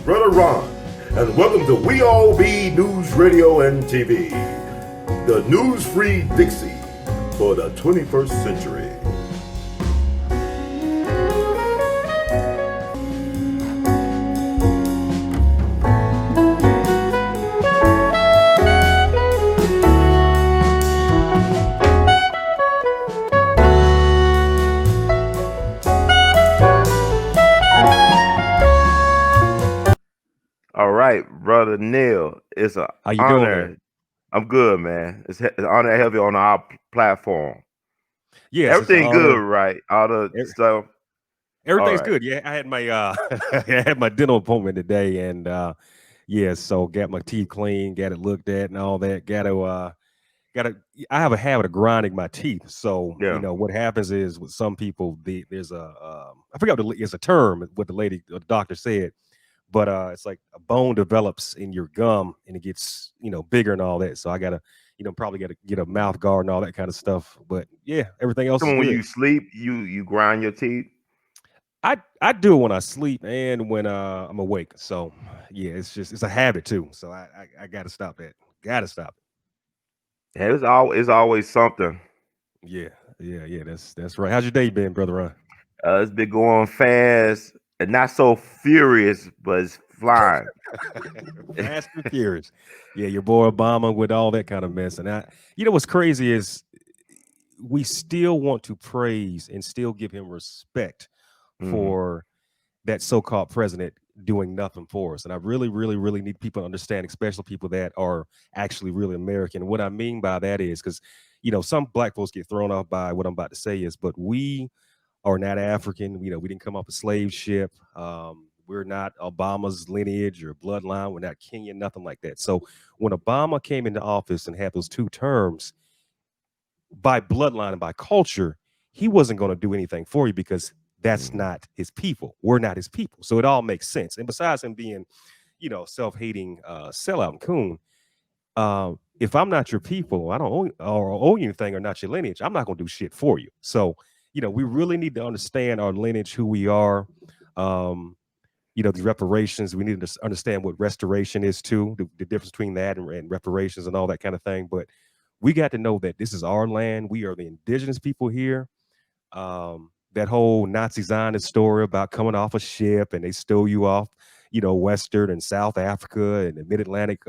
Brother Ron, and welcome to We All Be News Radio and TV, the news-free Dixie for the 21st century. All right, brother Neil, it's an How you doing, honor. man? I'm good, man. It's an honor to have you on our platform. Yes, it's an Everything good, honor. right? All the stuff. Everything's right. good. Yeah, I had my I had my dental appointment today, and yeah, so got my teeth clean, got it looked at, and all that. Got to. I have a habit of grinding my teeth, so Yeah. what happens is with some people, there's a I forgot it's a term what the doctor said, but it's like a bone develops in your gum and it gets bigger and all that. So I gotta probably gotta get a mouth guard and all that kind of stuff. But yeah, everything else is When good. you sleep, you grind your teeth. I do it when I sleep and when I'm awake. So yeah, it's a habit too. So I gotta stop that. Gotta stop it. Yeah, it's always something. Yeah. That's right. How's your day been, brother Ron? It's been going fast and not so furious, but it's flying. Fast and furious. Yeah, your boy Obama with all that kind of mess. And what's crazy is we still want to praise and still give him respect for that so-called president doing nothing for us. And I really, really, really need people to understand, especially people that are actually really American. What I mean by that is because, some black folks get thrown off by what I'm about to say is, but we are not African. We didn't come off a slave ship. We're not Obama's lineage or bloodline. We're not Kenyan, nothing like that. So when Obama came into office and had those 2 terms, by bloodline and by culture, he wasn't going to do anything for you because that's not his people. We're not his people. So it all makes sense. And besides him being, self-hating sellout and coon, if I'm not your people, I don't owe you anything or not your lineage, I'm not going to do shit for you. So, we really need to understand our lineage, who we are. The reparations, we need to understand what restoration is too, the difference between that and reparations and all that kind of thing. But we got to know that this is our land. We are the indigenous people here. That whole Nazi Zionist story about coming off a ship and they stole you off, Western and South Africa and the mid-Atlantic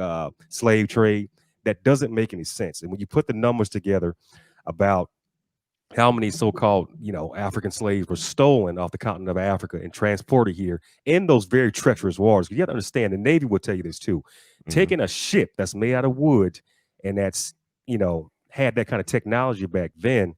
slave trade, that doesn't make any sense. And when you put the numbers together about how many so-called, African slaves were stolen off the continent of Africa and transported here in those very treacherous waters. You got to understand, the Navy will tell you this too. Taking a ship that's made out of wood and that's, had that kind of technology back then,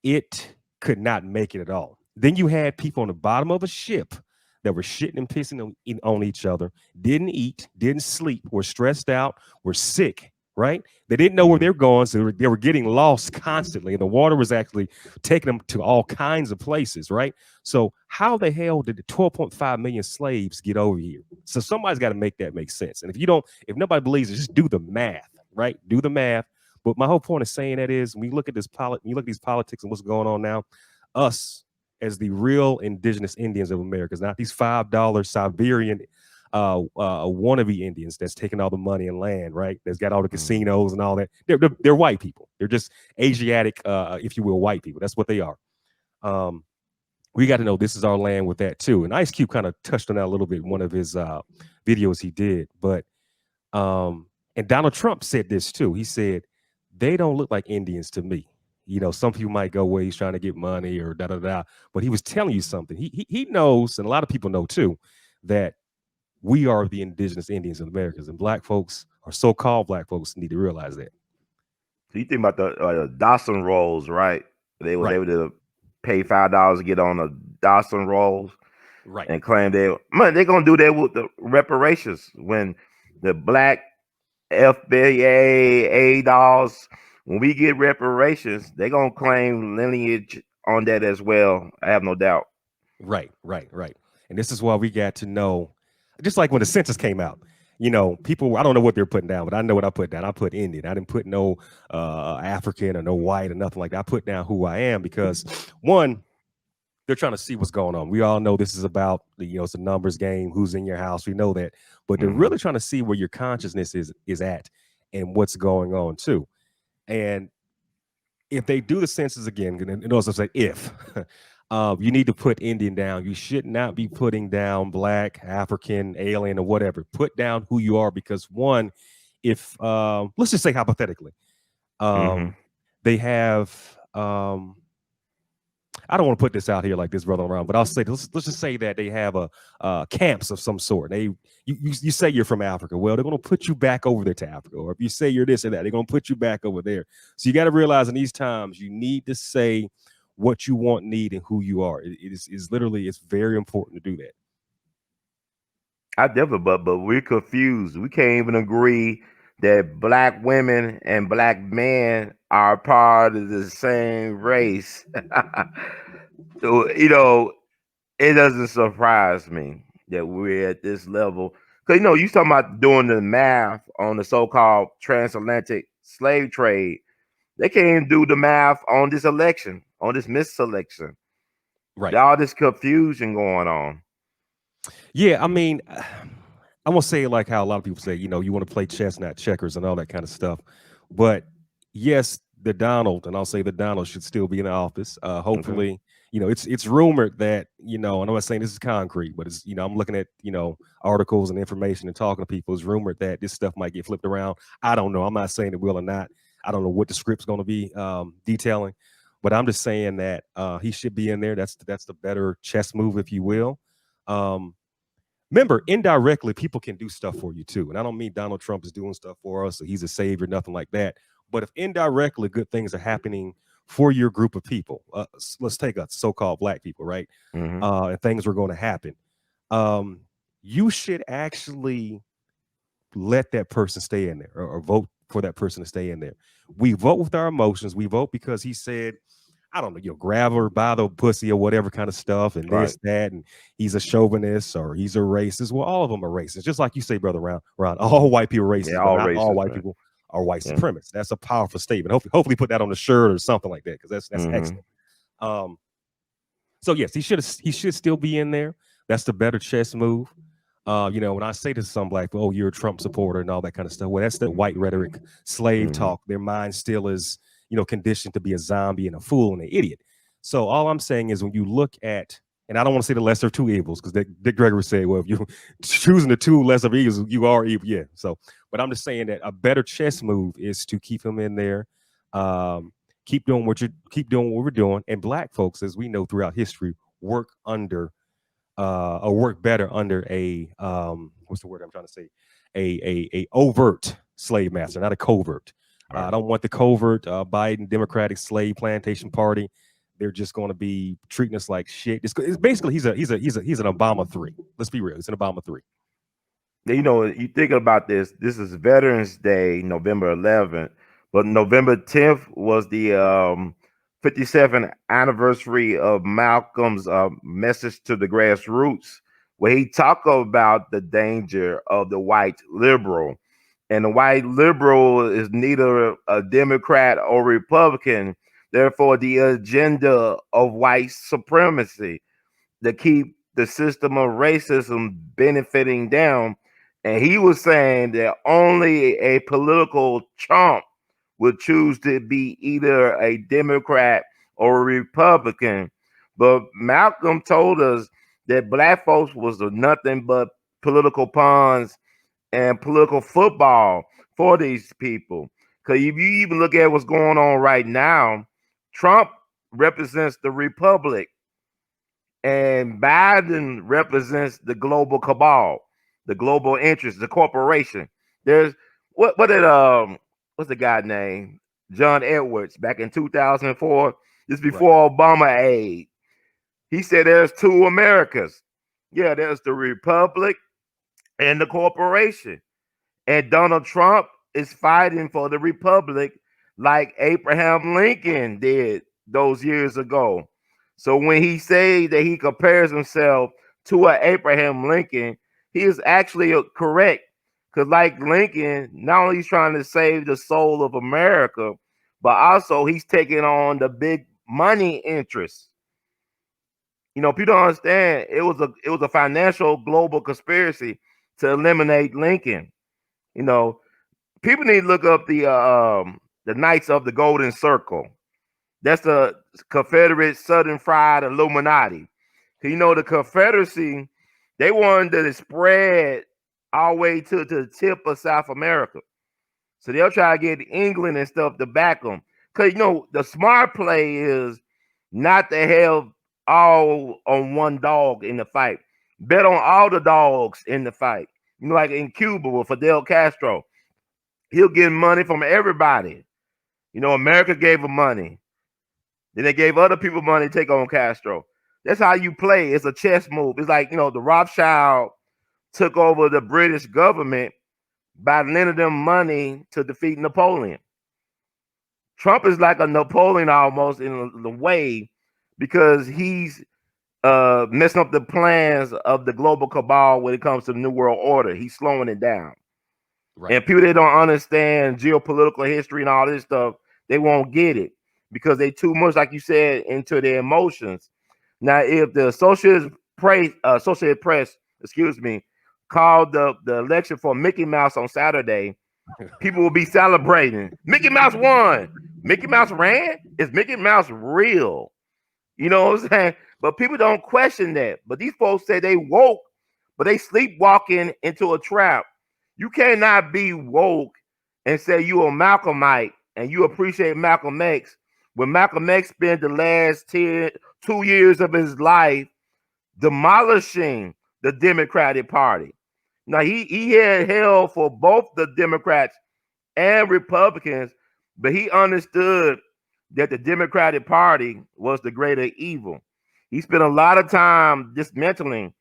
it could not make it at all. Then you had people on the bottom of a ship that were shitting and pissing on each other, didn't eat, didn't sleep, were stressed out, were sick, right? They didn't know where they were going, so they were getting lost constantly, and the water was actually taking them to all kinds of places, right? So how the hell did the 12.5 million slaves get over here? So somebody's got to make that make sense. And if nobody believes it, just do the math, right? Do the math. But my whole point of saying that is, when you look at these politics and what's going on now, us as the real indigenous Indians of America, not these $5 Siberian wannabe Indians that's taking all the money and land, right? That's got all the casinos and all that. They're white people. They're just Asiatic, if you will, white people. That's what they are. We got to know this is our land with that too. And Ice Cube kind of touched on that a little bit in one of his videos he did. But and Donald Trump said this too. He said, they don't look like Indians to me. Some people might go, well, he's trying to get money or da-da-da. But he was telling you something. He knows, and a lot of people know too, that we are the indigenous Indians of America. And black folks, or so-called black folks, need to realize that. So you think about the Dawson rolls, right? They was able to pay $5 to get on the Dawson rolls. Right. And claim they're going to do that with the reparations when the black FBA, A.L.L, when we get reparations, they're going to claim lineage on that as well. I have no doubt. Right. And this is why we got to know, just like when the census came out, people, I don't know what they're putting down, but I know what I put down. I put Indian. I didn't put no African or no white or nothing like that. I put down who I am because, one, they're trying to see what's going on. We all know this is about it's a numbers game. Who's in your house? We know that, but they're really trying to see where your consciousness is at and what's going on too. And if they do the census again, and also say if you need to put Indian down, you should not be putting down black, African, alien, or whatever. Put down who you are, because one, if let's just say hypothetically, they have I don't want to put this out here like this, brother, around, but I'll say let's just say that they have a camps of some sort. You say you're from Africa. Well, they're going to put you back over there to Africa. Or if you say you're this or that, they're going to put you back over there. So you got to realize in these times, you need to say what you want, need, and who you are. It is literally, it's very important to do that. I definitely, but we're confused. We can't even agree that black women and black men are part of the same race. So, it doesn't surprise me that we're at this level. Because, you talking about doing the math on the so-called transatlantic slave trade. They can't even do the math on this election, on this miselection. Right. All this confusion going on. Yeah, I mean, I'm gonna say it like how a lot of people say, you want to play chess, not checkers, and all that kind of stuff. But yes, the Donald, and I'll say the Donald should still be in the office. Hopefully, it's rumored that, and I'm not saying this is concrete, but it's, I'm looking at, articles and information and talking to people. It's rumored that this stuff might get flipped around. I don't know. I'm not saying it will or not. I don't know what the script's going to be detailing, but I'm just saying that he should be in there. That's the better chess move, if you will. Remember, indirectly, people can do stuff for you too. And I don't mean Donald Trump is doing stuff for us, or he's a savior, nothing like that. But if indirectly good things are happening for your group of people, let's take us so-called black people, right? And things are going to happen. You should actually let that person stay in there, or vote for that person to stay in there. We vote with our emotions. We vote because he said, I don't know, grab her by the pussy or whatever kind of stuff, and this, that, and he's a chauvinist or he's a racist. Well, all of them are racist. Just like you say, brother, Ron, all white people are racist, Yeah, but not racist, all white people are white supremacists. That's a powerful statement. Hopefully put that on the shirt or something like that, because that's excellent. So yes, he should still be in there. That's the better chess move. When I say to some black people, oh, you're a Trump supporter and all that kind of stuff, well, that's the white rhetoric, slave talk. Their mind still is, conditioned to be a zombie and a fool and an idiot. So all I'm saying is, when you look at, and I don't want to say the lesser of two evils, because Dick Gregory said, well, if you're choosing the two lesser of evils, you are evil. Yeah. So, but I'm just saying that a better chess move is to keep him in there. Keep doing what we're doing. And black folks, as we know throughout history, work under or work better under a what's the word I'm trying to say? A overt slave master, not a covert. I don't want the covert Biden Democratic slave plantation party. They're just going to be treating us like shit. It's basically he's an Obama 3. Let's be real. It's an Obama 3. You thinking about this. This is Veterans Day, November 11th, but November 10th was the 57th anniversary of Malcolm's message to the grassroots, where he talked about the danger of the white liberal. And the white liberal is neither a Democrat or Republican. Therefore, the agenda of white supremacy to keep the system of racism benefiting them. And he was saying that only a political chump would choose to be either a Democrat or a Republican. But Malcolm told us that black folks was nothing but political pawns and political football for these people. Because if you even look at what's going on right now, Trump represents the Republic, and Biden represents the global cabal, the global interest, the corporation. There's what did what's the guy name? John Edwards back in 2004. This before Obama aid. He said there's two Americas. Yeah, there's the Republic and the corporation. And Donald Trump is fighting for the Republic like Abraham Lincoln did those years ago. So when he says that he compares himself to an Abraham Lincoln, he is actually correct. Because like Lincoln, not only he's trying to save the soul of America, but also he's taking on the big money interests. People don't understand. It was a financial global conspiracy to eliminate Lincoln. You know, people need to look up the Knights of the Golden Circle. That's the Confederate Southern Fried Illuminati. The Confederacy, they wanted to spread all the way to the tip of South America. So they'll try to get England and stuff to back them. Because, the smart play is not to have all on one dog in the fight. Bet on all the dogs in the fight. Like in Cuba with Fidel Castro. He'll get money from everybody. America gave him money. Then they gave other people money to take on Castro. That's how you play. It's a chess move. It's like, the Rothschild took over the British government by lending them money to defeat Napoleon. Trump is like a Napoleon almost in the way because he's messing up the plans of the global cabal when it comes to the New World Order. He's slowing it down. Right. And people that don't understand geopolitical history and all this stuff, they won't get it because they too much, like you said, into their emotions. Now, if the Associated Press, called the election for Mickey Mouse on Saturday, people will be celebrating. Mickey Mouse won. Mickey Mouse ran? Is Mickey Mouse real? You know what I'm saying? But people don't question that. But these folks say they woke, but they sleepwalking into a trap. You cannot be woke and say you a Malcolmite and you appreciate Malcolm X when Malcolm X spent the last 2 years of his life demolishing the Democratic Party. Now, he had hell for both the Democrats and Republicans, but he understood that the Democratic Party was the greater evil. He spent a lot of time dismantling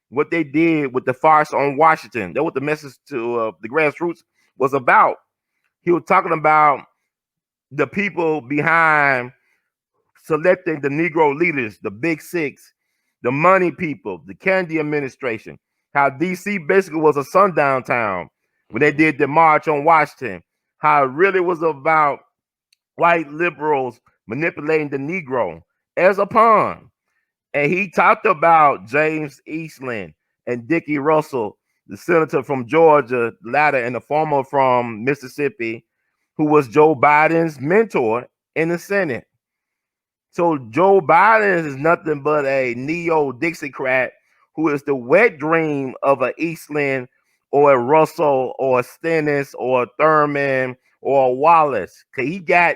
what they did with the farce on Washington. That's what the message to the grassroots was about. He was talking about the people behind selecting the Negro leaders, the Big Six, the money people, the Kennedy administration, how DC basically was a sundown town when they did the March on Washington, how it really was about white liberals manipulating the Negro as a pawn. And he talked about James Eastland and Dickie Russell, the senator from Georgia, the latter, and the former from Mississippi, who was Joe Biden's mentor in the Senate. So Joe Biden is nothing but a neo-Dixiecrat who is the wet dream of an Eastland or a Russell or a Stennis or a Thurman or a Wallace. He got,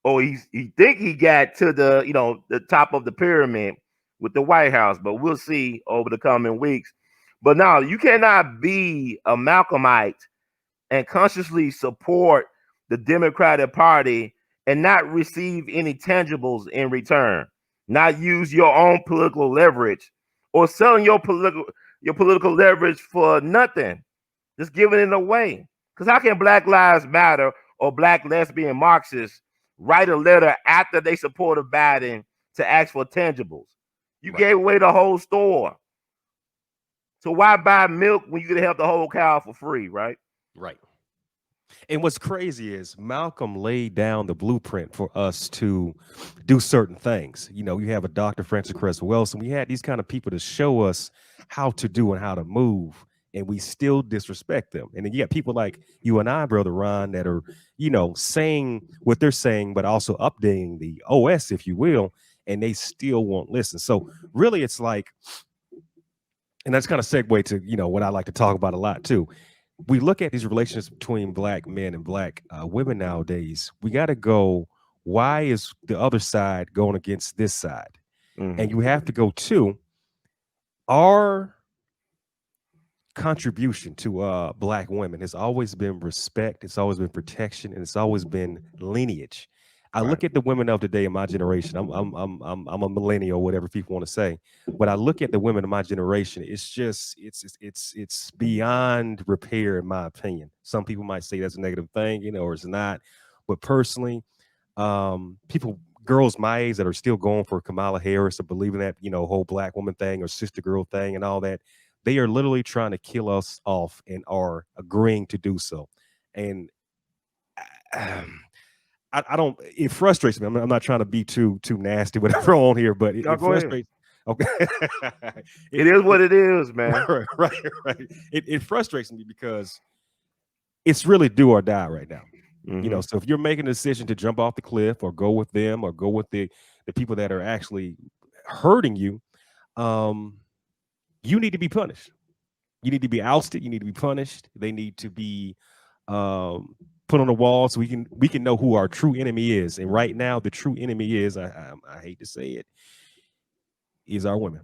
or he think he got to the top of the pyramid with the White House, but we'll see over the coming weeks. But now you cannot be a Malcolmite and consciously support the Democratic Party and not receive any tangibles in return, not use your own political leverage or selling your political leverage for nothing, just giving it away. Because how can Black Lives Matter or Black lesbian Marxists write a letter after they supported Biden to ask for tangibles? You gave away the whole store. So why buy milk when you could have the whole cow for free, right? Right. And what's crazy is Malcolm laid down the blueprint for us to do certain things. You have a Dr. Francis Cress Wilson. We had these kind of people to show us how to do and how to move, and we still disrespect them. And then you got people like you and I, Brother Ron, that are, saying what they're saying, but also updating the OS, if you will, and they still won't listen. So really, it's like, and that's kind of segue to, what I like to talk about a lot too. We look at these relationships between Black men and Black women nowadays. We got to go, why is the other side going against this side? Mm-hmm. And you have to go to our contribution to Black women has always been respect. It's always been protection, and it's always been lineage. I look at the women of today in my generation. I'm a millennial, whatever people want to say, but I look at the women of my generation. It's just it's beyond repair, in my opinion. Some people might say that's a negative thing, or it's not. But personally, girls my age that are still going for Kamala Harris or believing that whole Black woman thing or sister girl thing and all that, they are literally trying to kill us off and are agreeing to do so. And I don't. It frustrates me. I'm not trying to be too nasty, whatever on here, but it frustrates. Okay. It is what it is, man. right. It frustrates me because it's really do or die right now. Mm-hmm. So if you're making a decision to jump off the cliff or go with them or go with the people that are actually hurting you, you need to be punished. You need to be ousted. You need to be punished. They need to be put on the wall so we can know who our true enemy is. And right now, the true enemy is, I hate to say it, is our women.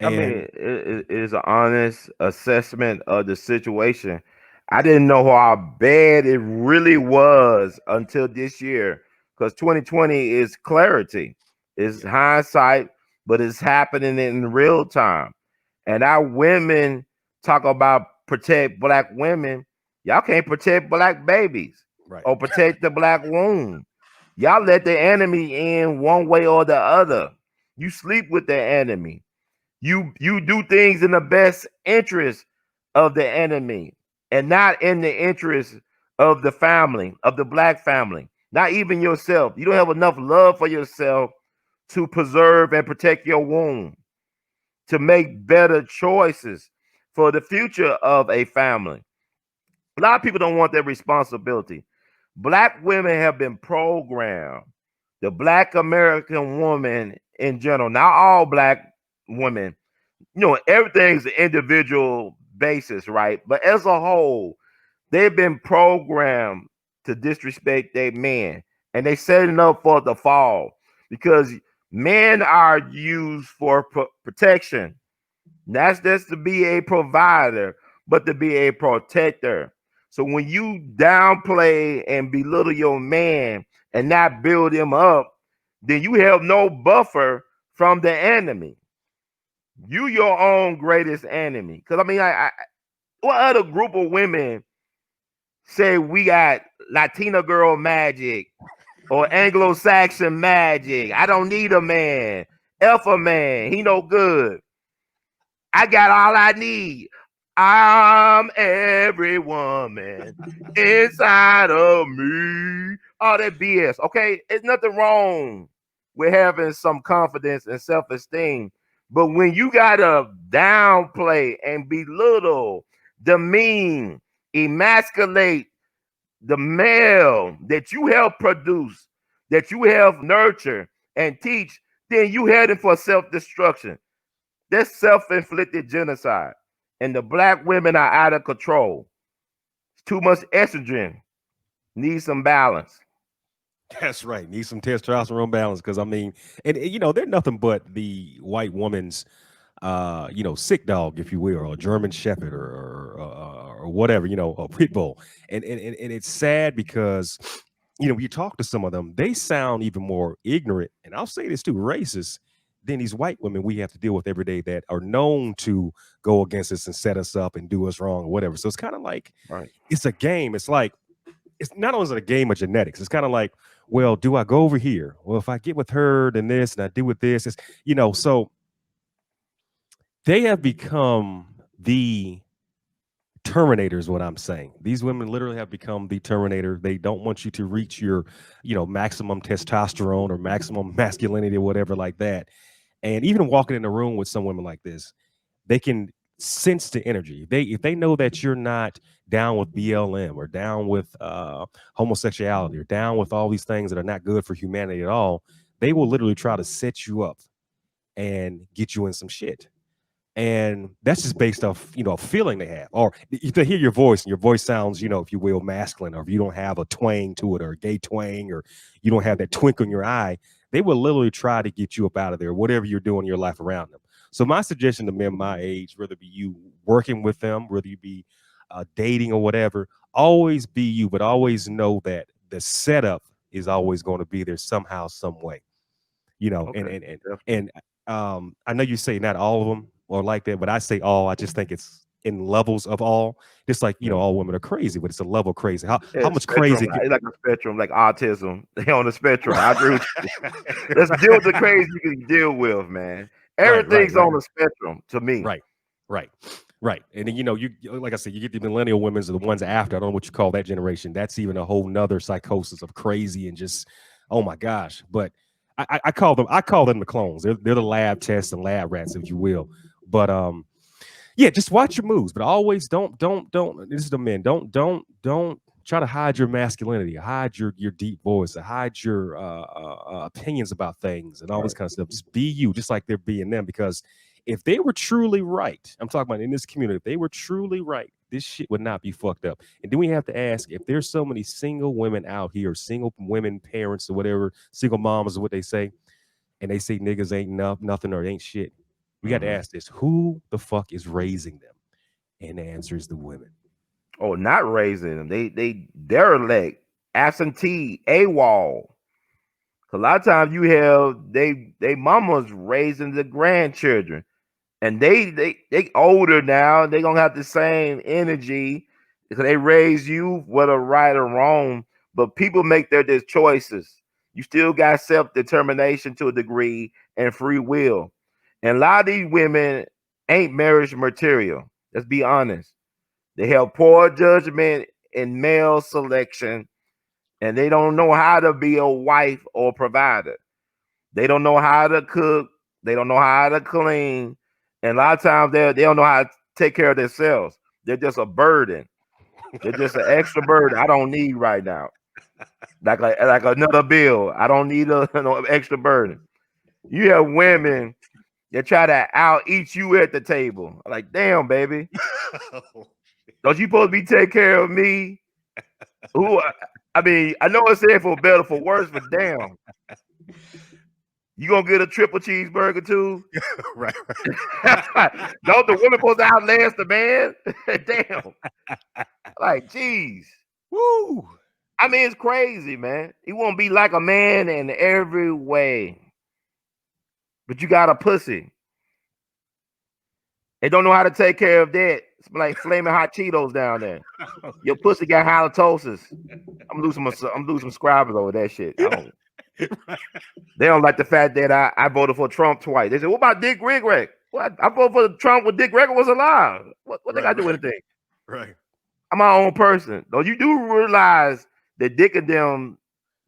I mean, And it is an honest assessment of the situation. I didn't know how bad it really was until this year, because 2020 is clarity, it's hindsight, but it's happening in real time. And our women talk about protect black women. Y'all can't protect black babies right, or protect the black womb. Y'all let the enemy in one way or the other. You sleep with the enemy. You do things in the best interest of the enemy and not in the interest of the family, of the black family, not even yourself. You don't have enough love for yourself to preserve and protect your womb, to make better choices for the future of a family. A lot of people don't want that responsibility. Black women have been programmed. The black American woman in general, not all black women, everything's an individual basis, right? But as a whole, they've been programmed to disrespect their men, and they setting up for the fall because men are used for protection. Not just to be a provider, but to be a protector. So when you downplay and belittle your man and not build him up, then you have no buffer from the enemy. You your own greatest enemy. Because I mean, what other group of women say we got Latina girl magic or Anglo-Saxon magic? I don't need a man. F a man. He no good. I got all I need. I'm every woman inside of me. All that BS. Okay, it's nothing wrong with having some confidence and self-esteem. But when you gotta downplay and belittle, demean, emasculate the male that you help produce, that you help nurture and teach, then you heading for self-destruction. That's self-inflicted genocide. And the black women are out of control. It's too much estrogen. Need some balance. that's right. Need some testosterone balance because I mean, and they're nothing but the white woman's sick dog, if you will, or a German Shepherd or whatever, a pit bull. And it's sad because, when you talk to some of them, they sound even more ignorant. And I'll say this too, racist than these white women we have to deal with every day that are known to go against us and set us up and do us wrong or whatever. So it's kind of like, Right. it's a game. It's like, it's not only a game of genetics. It's kind of like, well, do I go over here? Well, if I get with her, then this, and I do with this, so they have become the Terminator is what I'm saying. These women literally have become the Terminator. They don't want you to reach your, maximum testosterone or maximum masculinity or whatever like that. And even walking in a room with some women like this, they can sense the energy. If they know that you're not down with BLM or down with homosexuality or down with all these things that are not good for humanity at all, they will literally try to set you up and get you in some shit. And that's just based off, a feeling they have, or if they hear your voice and your voice sounds, if you will, masculine, or if you don't have a twang to it or a gay twang, or you don't have that twinkle in your eye, they will literally try to get you up out of there, whatever you're doing in your life around them. So my suggestion to men my age, whether it be you working with them, whether you be dating or whatever, always be you, but always know that the setup is always going to be there somehow, some way, Okay. and I know you say not all of them are like that, but I say all. I just think it's in levels of all. Just like all women are crazy, but it's a level crazy. How Yeah, much spectrum. crazy? It's like a spectrum, like autism. They on the spectrum. I agree with you. Let's deal with the crazy you can deal with, man. Right, Everything's on the spectrum to me. right, right, right. And then you like I said, you get the millennial women's or the ones after. I don't know what you call that generation. That's even a whole nother psychosis of crazy and just, oh my gosh. But I call them the clones. They're the lab tests and lab rats, if you will. But yeah, just watch your moves, but always don't. This is the men. Don't try to hide your masculinity, hide your deep voice, hide your opinions about things and all this kind of stuff. Just be you, just like they're being them. Because if they were truly right, I'm talking about in this community, if they were truly right, this shit would not be fucked up. And then we have to ask, if there's so many single women out here, single women, parents or whatever, single moms is what they say, and they say niggas ain't nothing or ain't shit. We got to ask this: who the fuck is raising them? And the answer is the women. Oh, not raising them. They derelict, absentee, AWOL. A lot of times you have they mamas raising the grandchildren, and they older now. They don't have the same energy because they raise you whether right or wrong. But people make their choices. You still got self-determination to a degree and free will. And a lot of these women ain't marriage material. Let's be honest. They have poor judgment in male selection, and they don't know how to be a wife or provider. They don't know how to cook. They don't know how to clean. And a lot of times they don't know how to take care of themselves. They're just a burden. They're just an extra burden I don't need right now. Like another bill. I don't need no extra burden. You have women that try to out eat you at the table. Like, damn, baby. Don't you supposed to be taking care of me? Who? I mean, I know it's said for better, for worse, but damn. You gonna get a triple cheeseburger too? Right. Don't the woman supposed to outlast the man? Damn. Like, geez. Woo. I mean, it's crazy, man. You want to be like a man in every way, but you got a pussy. They don't know how to take care of that. It's like flaming hot Cheetos down there. Your pussy got halitosis. I'm losing some subscribers over that shit. They don't like the fact that I voted for Trump twice. They said, "What about Dick Gregory?" What? I voted for Trump when Dick Gregory was alive. What they got to do with anything? Right. I'm my own person. Though you do realize that Dick and them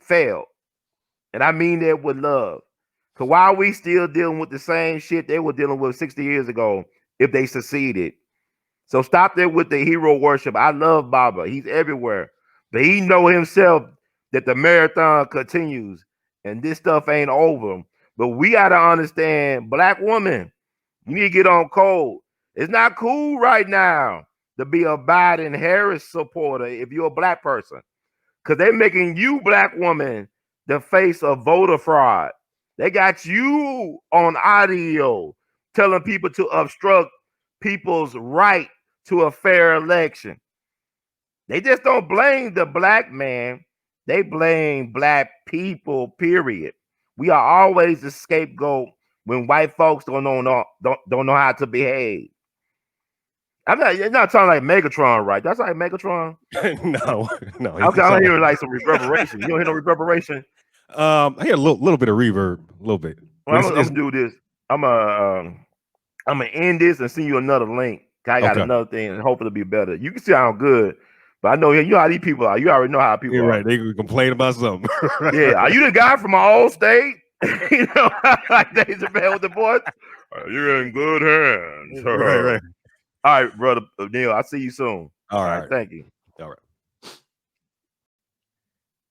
failed, and I mean that with love. Cause why are we still dealing with the same shit they were dealing with 60 years ago if they succeeded? So stop there with the hero worship. I love Baba. He's everywhere. But he know himself that the marathon continues and this stuff ain't over. But we got to understand, black woman, you need to get on code. It's not cool right now to be a Biden Harris supporter if you're a black person. Because they're making you, black woman, the face of voter fraud. They got you on audio telling people to obstruct people's right to a fair election. They just don't blame the black man. They blame black people, period. We are always the scapegoat when white folks don't know how to behave. It's not talking like Megatron, right? That's like Megatron. no. I'm hearing like some reverberation. You don't hear no reverberation? I hear a little bit of reverb, a little bit. Well, I'm gonna do this. I'm gonna end this and send you another link. I got another thing, and hopefully it'll be better. You can sound good, but I know you know how these people are. You already know how people are. Right? They complain about something. Yeah, are you the guy from my old state? You know, like Days of Bell with the boys. You're in good hands. Right. All right, brother Neil. I'll see you soon. All right. Thank you. All right.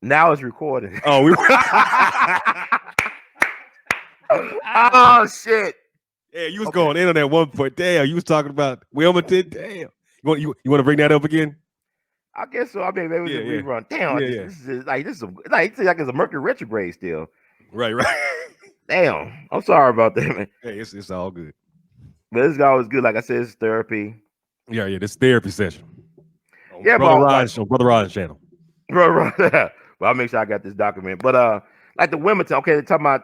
Now it's recording. Oh, oh shit. Yeah, you was going in on that one point. Damn, you was talking about Wilmington. Damn. You want to bring that up again? I guess so. I mean, maybe it's a rerun. Damn, this is like it's a Mercury retrograde still. Right. Damn, I'm sorry about that, man. Hey, it's all good. But this guy was good. Like I said, it's therapy. Yeah, this therapy session. Brother Rod's channel. Bro. Well, I'll make sure I got this document. But like the Wilmington, okay, they're talking about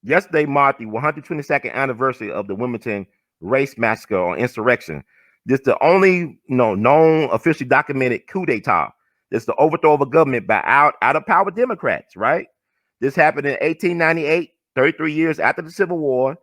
yesterday marked the 122nd anniversary of the Wilmington race massacre or insurrection. This is the only known officially documented coup d'etat. This is the overthrow of a government by out of power Democrats, right? This happened in 1898, 33 years after the Civil War,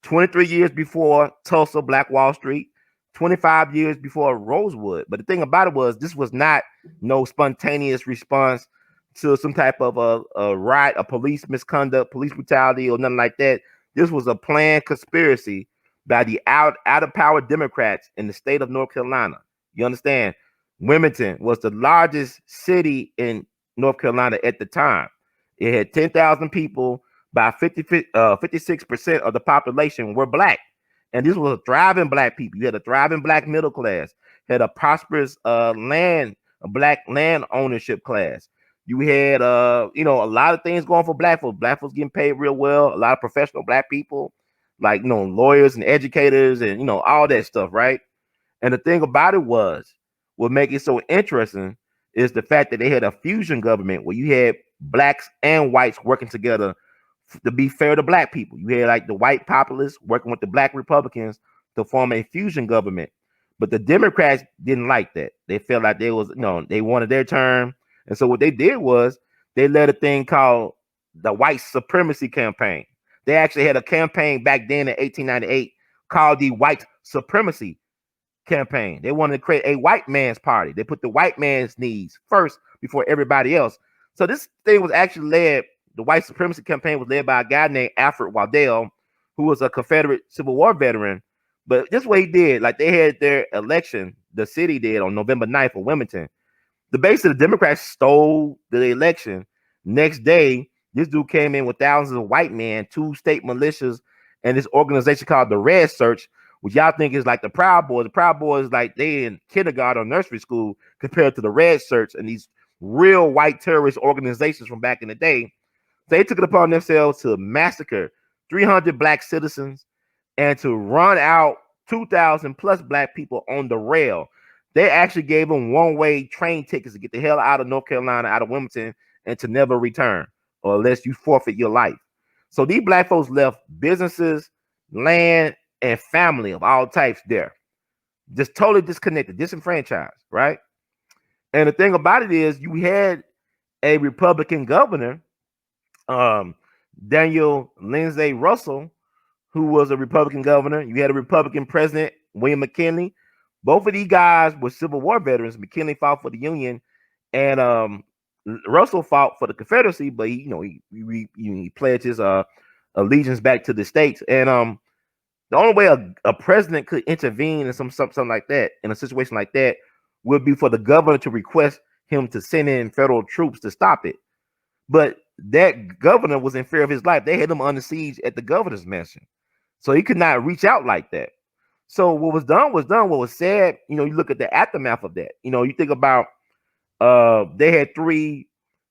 23 years before Tulsa, Black Wall Street, 25 years before Rosewood. But the thing about it was this was not no spontaneous response to some type of a riot, a police misconduct, police brutality, or nothing like that. This was a planned conspiracy by the out of power Democrats in the state of North Carolina. You understand? Wilmington was the largest city in North Carolina at the time. It had 10,000 people. By 56% of the population were black. And this was a thriving black people. You had a thriving black middle class, had a prosperous black land ownership class. You had a lot of things going for black folks. Black folks getting paid real well. A lot of professional black people, like lawyers and educators and all that stuff, right? And the thing about it was, what make it so interesting is the fact that they had a fusion government where you had blacks and whites working together to be fair to black people. You had like the white populists working with the black Republicans to form a fusion government. But the Democrats didn't like that. They felt like they wanted their term. And so what they did was they led a thing called the white supremacy campaign. They actually had a campaign back then in 1898 called the white supremacy campaign. They wanted to create a white man's party. They put the white man's needs first before everybody else. So this thing was actually led, the white supremacy campaign was led by a guy named Alfred Waddell, who was a Confederate Civil War veteran. But this is what he did. Like, they had their election, the city did, on November 9th for Wilmington. The base of the Democrats stole the election. Next day, this dude came in with thousands of white men, 2 state militias, and this organization called the Red Search, which y'all think is like the Proud Boys. The Proud Boys, like, they in kindergarten or nursery school compared to the Red Search and these real white terrorist organizations from back in the day. They took it upon themselves to massacre 300 black citizens and to run out 2,000 plus black people on the rail. They actually gave them one-way train tickets to get the hell out of North Carolina, out of Wilmington, and to never return, or unless you forfeit your life. So these black folks left businesses, land, and family of all types there. Just totally disconnected, disenfranchised, right? And the thing about it is, you had a Republican governor, Daniel Lindsay Russell, who was a Republican governor. You had a Republican president, William McKinley. Both of these guys were Civil War veterans. McKinley fought for the Union, and Russell fought for the Confederacy, but he pledged his allegiance back to the states. And the only way a president could intervene in something like that, in a situation like that, would be for the governor to request him to send in federal troops to stop it. But that governor was in fear of his life. They had him under siege at the governor's mansion, so he could not reach out like that. So what was done was done. What was said, you look at the aftermath of that. You think about they had 3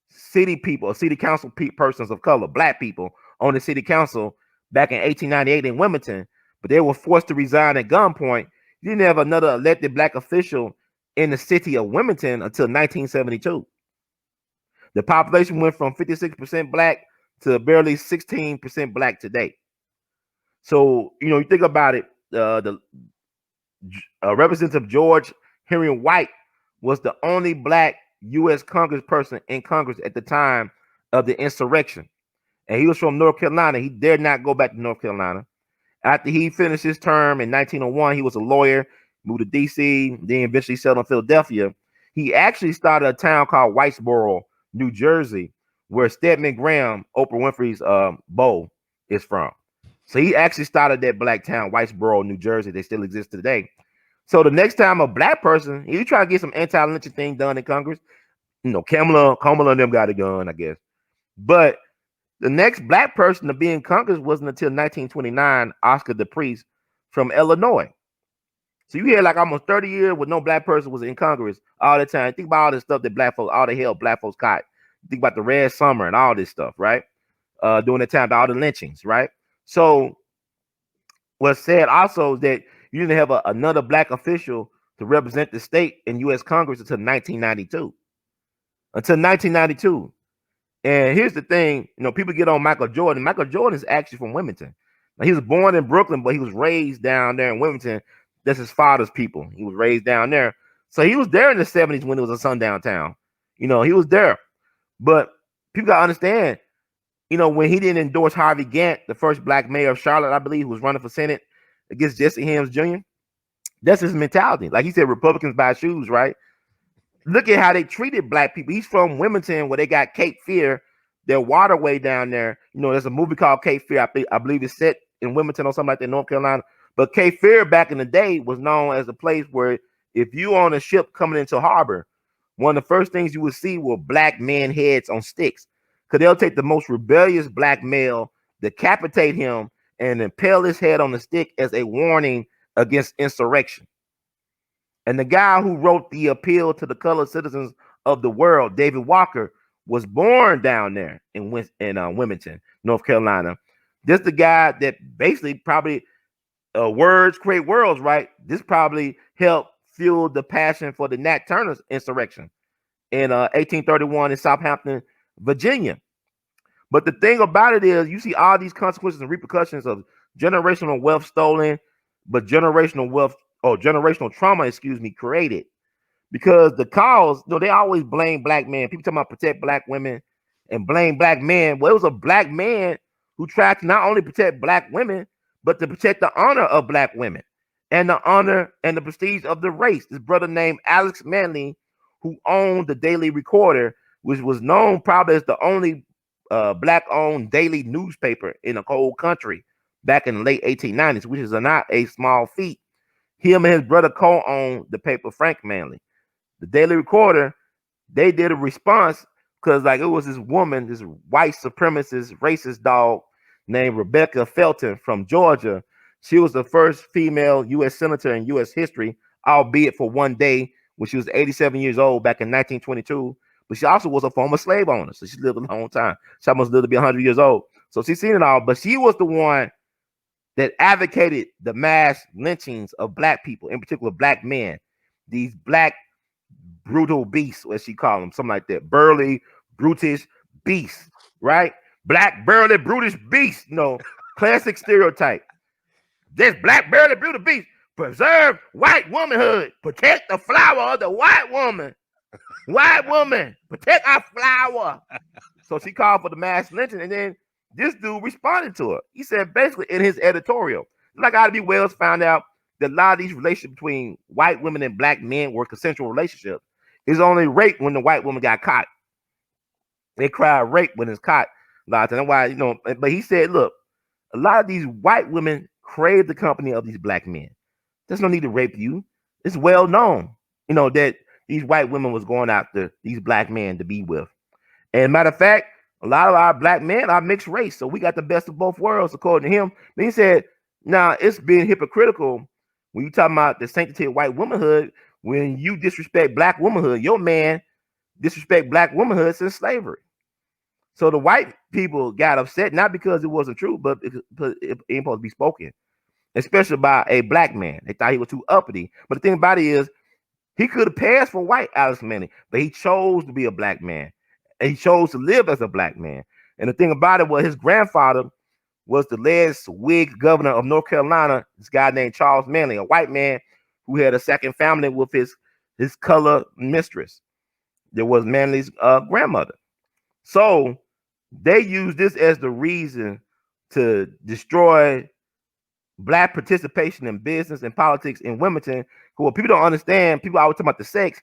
city council persons of color, black people, on the city council back in 1898 in Wilmington, but they were forced to resign at gunpoint. You didn't have another elected black official in the city of Wilmington until 1972. The population went from 56% black to barely 16% black today. So, you think about it, the Representative George Henry White was the only black U.S. congressperson in Congress at the time of the insurrection. And he was from North Carolina. He dared not go back to North Carolina. After he finished his term in 1901, he was a lawyer, moved to D.C., then eventually settled in Philadelphia. He actually started a town called Whitesboro, New Jersey, where Stedman Graham, Oprah Winfrey's beau, is from. So he actually started that black town, Whitesboro, New Jersey. They still exist today. So the next time a black person, you try to get some anti-lynching thing done in Congress, Kamala and them got a gun, I guess. But the next black person to be in Congress wasn't until 1929, Oscar DePriest from Illinois. So you had like almost 30 years with no black person was in Congress all the time. Think about all this stuff that black folks, all the hell black folks caught. Think about the Red Summer and all this stuff, right? During the time, all the lynchings, right? So what's said also is that you didn't have another black official to represent the state in U.S. Congress until 1992. Until 1992. And here's the thing, people get on Michael Jordan. Michael Jordan is actually from Wilmington. Now, he was born in Brooklyn, but he was raised down there in Wilmington. That's his father's people. He was raised down there. So he was there in the 70s when it was a sundown town. He was there. But people got to understand, when he didn't endorse Harvey Gantt, the first black mayor of Charlotte, I believe, who was running for Senate against Jesse Helms Jr., that's his mentality. Like he said, Republicans buy shoes, right? Look at how they treated black people. He's from Wilmington, where they got Cape Fear, their waterway down there. You know, there's a movie called Cape Fear. I believe it's set in Wilmington or something like that, North Carolina. But Cape Fear back in the day was known as a place where if you on a ship coming into harbor, one of the first things you would see were black men heads on sticks. Because they'll take the most rebellious black male, decapitate him, and impale his head on the stick as a warning against insurrection. And the guy who wrote the appeal to the colored citizens of the world, David Walker, was born down there in Wilmington, North Carolina. This the guy that basically probably words create worlds, right? This probably helped fuel the passion for the Nat Turner's insurrection in 1831 in Southampton, Virginia. But the thing about it is, you see all these consequences and repercussions of generational wealth stolen, but generational trauma, created. Because the cause, they always blame black men. People talking about protect black women and blame black men. Well, it was a black man who tried to not only protect black women, but to protect the honor of black women and the honor and the prestige of the race. This brother named Alex Manley, who owned the Daily Recorder, which was known probably as the only black-owned daily newspaper in the whole country back in the late 1890s, which is not a small feat. Him and his brother co-owned the paper, Frank Manley. The Daily Recorder, they did a response because it was this woman, this white supremacist, racist dog named Rebecca Felton from Georgia. She was the first female U.S. senator in U.S. history, albeit for one day when she was 87 years old back in 1922. But she also was a former slave owner, so she lived a long time. She almost lived to be 100 years old. So she's seen it all, but she was the one that advocated the mass lynchings of black people, in particular black men, these black brutal beasts, as she called them, something like that, burly, brutish beasts, right? Black, burly, brutish beasts, classic stereotype. This black, burly, brutal beast, preserve white womanhood, protect the flower of the white woman. White woman, protect our flower. So she called for the mass lynching, and then this dude responded to her. He said basically in his editorial, like Ida B. Wells found out that a lot of these relationships between white women and black men were consensual relationships. It's only rape when the white woman got caught. They cry rape when it's caught a lot of times. That's why, but he said, look, a lot of these white women crave the company of these black men. There's no need to rape you. It's well known, that these white women was going after these black men to be with. And matter of fact, a lot of our black men are mixed race. So we got the best of both worlds, according to him. But he said, now it's being hypocritical when you talking about the sanctity of white womanhood, when you disrespect black womanhood. Your man disrespect black womanhood since slavery. So the white people got upset, not because it wasn't true, but because it ain't supposed to be spoken, especially by a black man. They thought he was too uppity. But the thing about it is, he could have passed for white, Alex Manley, but he chose to be a black man. And he chose to live as a black man. And the thing about it was his grandfather was the last Whig governor of North Carolina, this guy named Charles Manley, a white man who had a second family with his color mistress. There was Manley's grandmother. So they used this as the reason to destroy black participation in business and politics in Wilmington. What people don't understand, people always talk about the sex.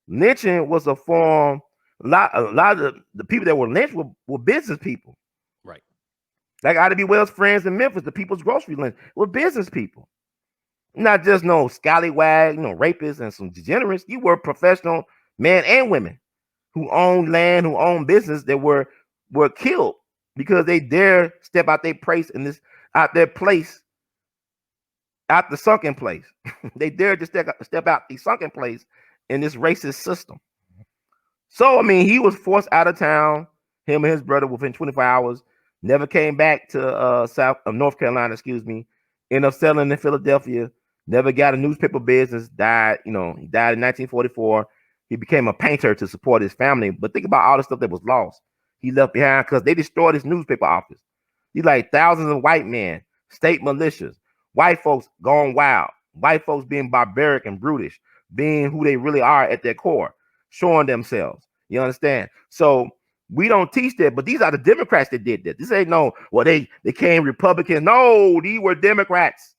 Lynching was a form. A lot of the people that were lynched were business people. Right. Like Ida B. Wells' friends in Memphis, the People's Grocery Lynch, were business people. Not just no scallywag, rapists and some degenerates. You were professional men and women who owned land, who owned business that were killed because they dare step out their place in this, out their place, out the sunken place. They dared to step out the sunken place in this racist system. So, he was forced out of town, him and his brother, within 24 hours, never came back to North Carolina, ended up settling in Philadelphia, never got a newspaper business, died, he died in 1944. He became a painter to support his family. But think about all the stuff that was lost. He left behind because they destroyed his newspaper office. He like thousands of white men, state militias, white folks gone wild, white folks being barbaric and brutish, being who they really are at their core, showing themselves. You understand? So we don't teach that, but these are the Democrats that did that. This ain't they became Republicans. No, these were Democrats.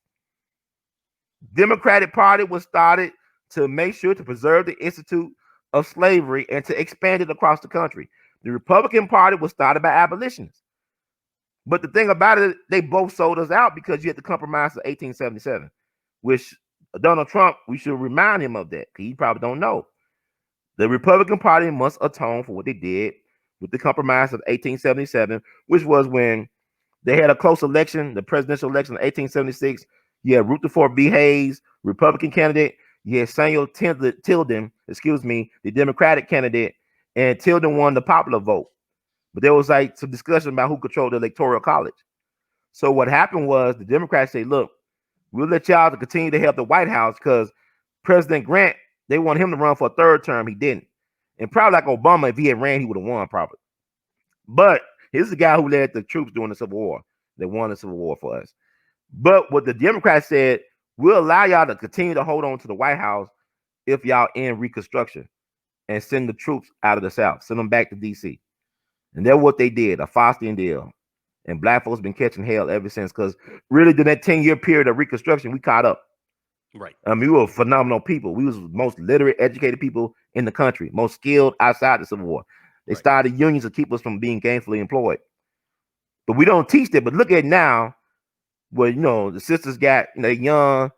Democratic Party was started to make sure to preserve the institute of slavery and to expand it across the country. The Republican Party was started by abolitionists. But the thing about it, they both sold us out because you had the compromise of 1877, which Donald Trump, we should remind him of that. He probably don't know. The Republican Party must atone for what they did with the compromise of 1877, which was when they had a close election, the presidential election of 1876. You had Rutherford B. Hayes, Republican candidate. You had Samuel Tilden, the Democratic candidate, and Tilden won the popular vote. But there was like some discussion about who controlled the electoral college. So what happened was the Democrats say, look, we'll let y'all to continue to help the White House because President Grant, they want him to run for a third term. He didn't. And probably like Obama, if he had ran, he would have won probably. But here's the guy who led the troops during the Civil War. They won the Civil War for us. But what the Democrats said, we'll allow y'all to continue to hold on to the White House if y'all end Reconstruction and send the troops out of the South, send them back to D.C. And that's what they did, a Faustian deal. And black folks been catching hell ever since because really during that 10-year period of Reconstruction, we caught up. Right. We were phenomenal people. We was the most literate, educated people in the country, most skilled outside the Civil War. They started unions to keep us from being gainfully employed. But we don't teach that. But look at now, where the sisters got they young,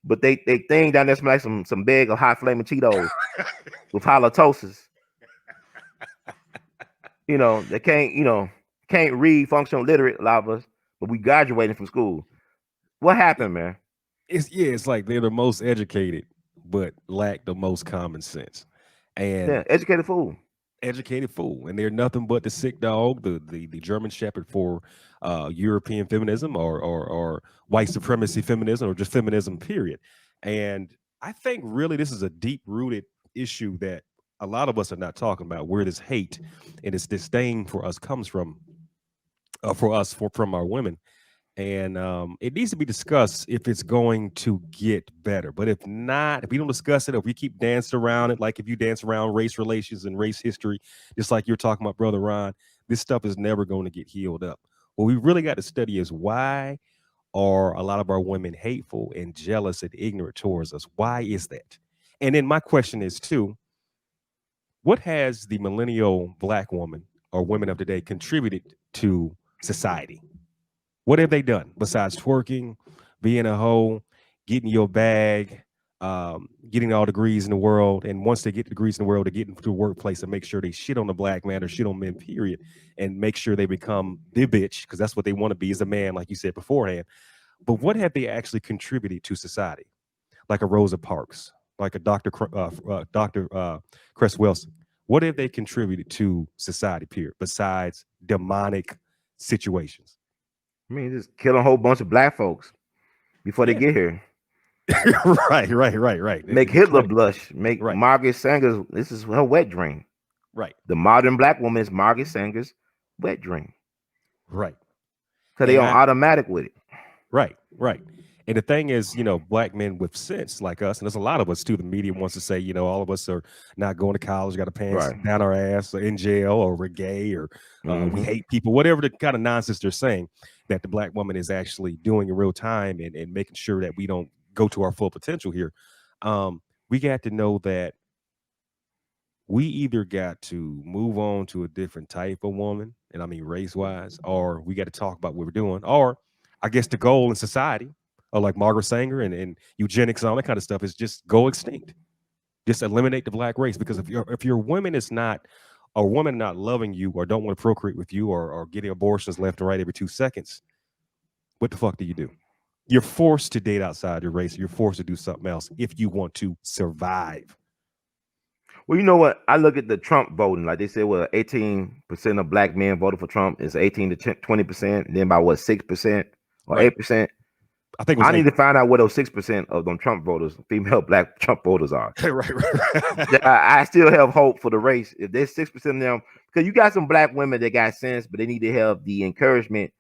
but they thing down there smell like some bag of hot flaming Cheetos with halitosis. They can't read, functional literate, a lot of us, but we graduating from school. What happened, man? It's like they're the most educated, but lack the most common sense. And educated fool. And they're nothing but the sick dog, the German Shepherd for European feminism or white supremacy feminism or just feminism, period. And I think really this is a deep-rooted issue that a lot of us are not talking about, where this hate and this disdain for us comes from, from our women. And it needs to be discussed if it's going to get better. But if not, if we don't discuss it, if we keep dancing around it, like if you dance around race relations and race history, just like you're talking about, Brother Ron, this stuff is never going to get healed up. What we really got to study is why are a lot of our women hateful and jealous and ignorant towards us? Why is that? And then my question is, too, what has the millennial black woman or women of today contributed to society? What have they done besides twerking, being a hoe, getting your bag, getting all degrees in the world? And once they get degrees in the world, they get into the workplace and make sure they shit on the black man or shit on men, period, and make sure they become the bitch, because that's what they want to be as a man, like you said beforehand. But what have they actually contributed to society? Like a Rosa Parks, like a Dr. Cress Wilson. What have they contributed to society, period, besides demonic situations? I mean, just kill a whole bunch of black folks before they get here. Right. Make Hitler blush. Make Margaret Sanger, this is her wet dream. Right. The modern black woman is Margaret Sanger's wet dream. Right. Because they on automatic with it. Right. And the thing is, black men with sense like us, and there's a lot of us too. The media wants to say, all of us are not going to college, got a pants down our ass, or in jail, or we're gay, or we hate people, whatever the kind of nonsense they're saying, that the black woman is actually doing in real time and making sure that we don't go to our full potential here. We got to know that we either got to move on to a different type of woman, and I mean race-wise, or we got to talk about what we're doing, or I guess the goal in society, or like Margaret Sanger and eugenics and all that kind of stuff, is just go extinct. Just eliminate the black race. Because if your woman is not, a woman not loving you or don't want to procreate with you or getting abortions left and right every 2 seconds, what the fuck do you do? You're forced to date outside your race. You're forced to do something else if you want to survive. Well, you know what? I look at the Trump voting. Like they said, 18% of black men voted for Trump. It's 18 to 20%. And then about 6% or 8%. I need to find out what those 6% of them Trump voters, female black Trump voters are. Right. I still have hope for the race. If there's 6% of them, because you got some black women that got sense, but they need to have the encouragement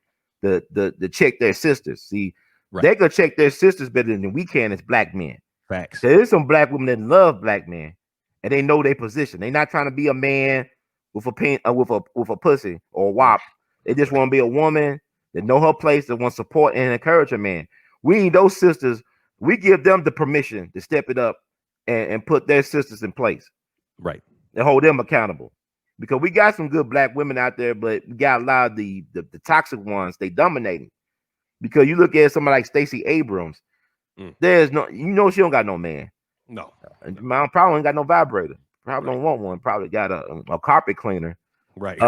to check their sisters. See, they could check their sisters better than we can as black men. Facts. There's some black women that love black men, and they know their position. They're not trying to be a man with a pussy or a wop. They just want to be a woman that know her place, that want to support and encourage a man. We need those sisters. We give them the permission to step it up and put their sisters in place. Right. and hold them accountable. Because we got some good black women out there, but we got a lot of the toxic ones. They dominating. Because you look at somebody like Stacey Abrams, there's no, she don't got no man. No. Mom probably ain't got no vibrator. Probably Right. don't want one. Probably got a carpet cleaner. Right.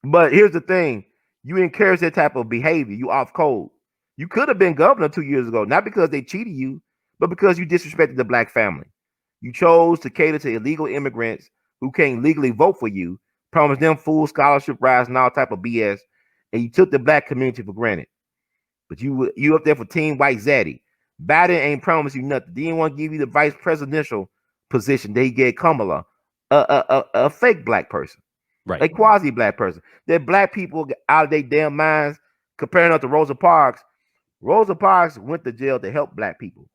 But here's the thing: you encourage that type of behavior. You off code. You could have been governor 2 years ago, not because they cheated you, but because you disrespected the black family. You chose to cater to illegal immigrants who can't legally vote for you, promised them full scholarship rides and all type of BS, and you took the black community for granted. But you up there for Team White Zaddy. Biden ain't promised you nothing. They didn't want to give you the vice presidential position. They gave Kamala, a fake black person, Right. a quasi black person. That black people out of their damn minds comparing her to Rosa Parks. Rosa Parks went to jail to help black people.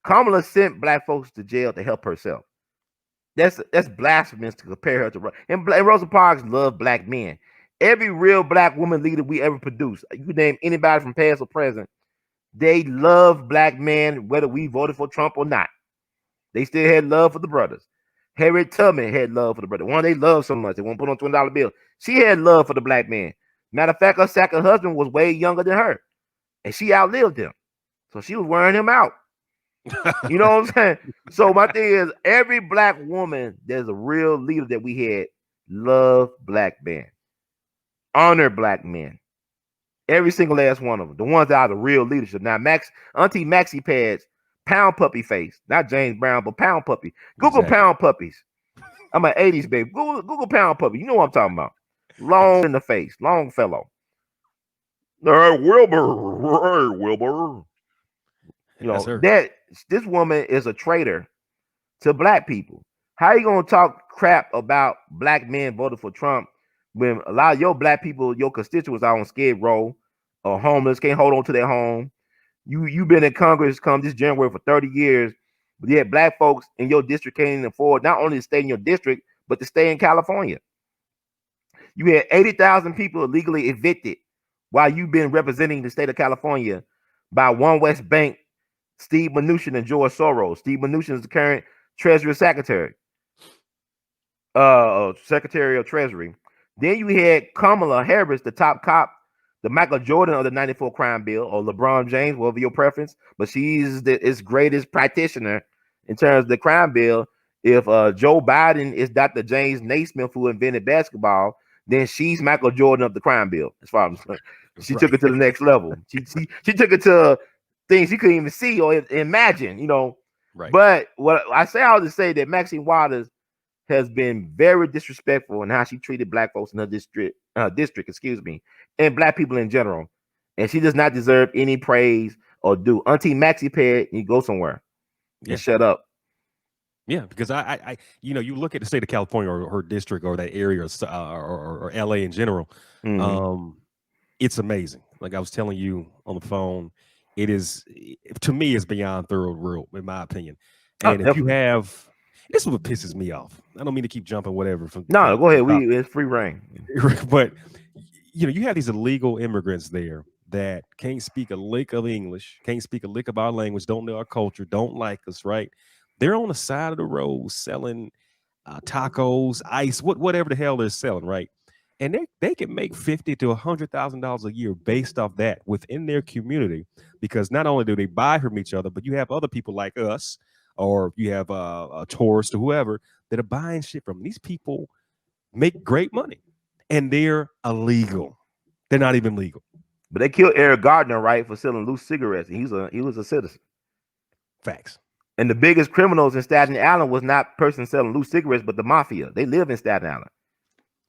Kamala sent black folks to jail to help herself. That's blasphemous to compare her to. And Rosa Parks loved black men. Every real black woman leader we ever produced, you can name anybody from past or present, they love black men, whether we voted for Trump or not. They still had love for the brothers. Harriet Tubman had love for the brother. One they loved so much, they won't put on $20 bill. She had love for the black man. Matter of fact, her second husband was way younger than her, and she outlived him. So she was wearing him out. You know what I'm saying? So my thing is, every black woman that's a real leader that we had love black men, honor black men. Every single last one of them. The ones that are the real leadership. Now, Auntie Maxie Pads, Pound Puppy face, not James Brown, but Pound Puppy. Google Pound Puppies. I'm an 80s baby. Google Pound Puppy. You know what I'm talking about. Long in the face, long fellow. Hey, Wilbur. Hey, Wilbur. You know, that this woman is a traitor to black people. How you gonna talk crap about black men voting for Trump when a lot of your black people, your constituents, are on Skid Row or homeless, can't hold on to their home? You've been in Congress come this January for 30 years, but yet black folks in your district can't afford not only to stay in your district, but to stay in California. You had 80,000 people illegally evicted while you've been representing the state of California by One West Bank, Steve Mnuchin, and George Soros. Steve Mnuchin is the current Treasury Secretary, Secretary of Treasury. Then you had Kamala Harris, the top cop, the Michael Jordan of the 94 crime bill, or LeBron James, whatever your preference, but she's its greatest practitioner in terms of the crime bill. If Joe Biden is Dr. James Naismith, who invented basketball, then she's Michael Jordan of the crime bill. As far as she took it to the next level. She took it to things she couldn't even see or imagine, you know. Right. But what I say, I would say that Maxine Waters has been very disrespectful in how she treated black folks in her district, and black people in general. And she does not deserve any praise or due. Auntie Maxie Pad, you go somewhere and shut up. Yeah, because I you look at the state of California or her district or that area or LA in general, it's amazing. Like I was telling you on the phone, it is, to me, it's beyond thorough real, in my opinion. And if you have, this is what pisses me off. I don't mean to keep jumping whatever. No, go ahead. It's free reign. But you have these illegal immigrants there that can't speak a lick of English, can't speak a lick of our language, don't know our culture, don't like us, right? They're on the side of the road selling tacos, ice, whatever the hell they're selling, right? And they can make $50,000 to $100,000 a year based off that within their community, because not only do they buy from each other, but you have other people like us, or you have a tourist or whoever that are buying shit from them. These people make great money, and they're illegal. They're not even legal. But they killed Eric Gardner, right, for selling loose cigarettes. He was a citizen. Facts. And the biggest criminals in Staten Island was not person selling loose cigarettes, but the mafia. They live in Staten Island.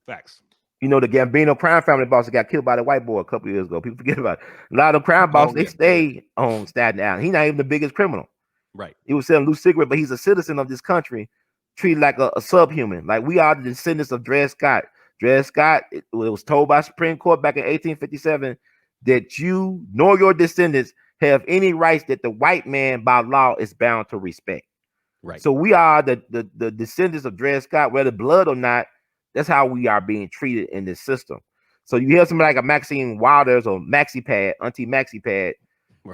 Facts. You know, the Gambino crime family boss that got killed by the white boy a couple years ago. People forget about it. A lot of crime bosses, they stay on Staten Island. He's not even the biggest criminal. Right. He was selling loose cigarettes, but he's a citizen of this country, treated like a subhuman. Like we are the descendants of Dred Scott. Dred Scott, it was told by Supreme Court back in 1857 that you nor your descendants have any rights that the white man by law is bound to respect. Right. So we are the descendants of Dred Scott, whether blood or not. That's how we are being treated in this system. So you have somebody like a Maxine Waters or Maxie Pad, Auntie Maxie Pad,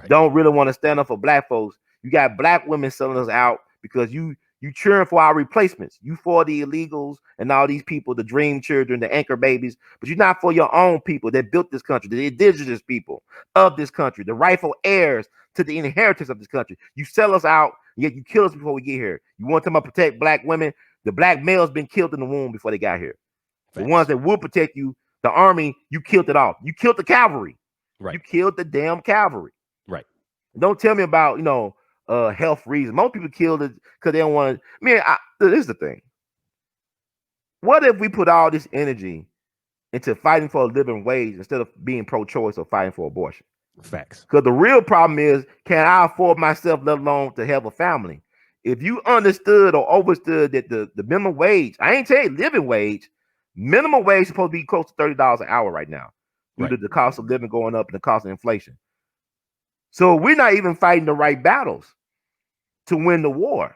don't really want to stand up for black folks. You got black women selling us out because you You cheering for our replacements. You for the illegals and all these people, the dream children, the anchor babies, but you're not for your own people that built this country, the indigenous people of this country, the rightful heirs to the inheritance of this country. You sell us out, yet you kill us before we get here. You want them to protect black women. The black males been killed in the womb before they got here. Facts. The ones that would protect you, the army, you killed it off. You killed the cavalry. Right. You killed the damn cavalry. Right. Don't tell me about, health reasons. Most people killed it because they don't want to. This is the thing. What if we put all this energy into fighting for a living wage instead of being pro-choice or fighting for abortion? Facts. Because the real problem is, can I afford myself, let alone to have a family? If you understood or overstood that the minimum wage, I ain't saying living wage, minimum wage is supposed to be close to $30 an hour right now due to the cost of living going up and the cost of inflation. So we're not even fighting the right battles to win the war.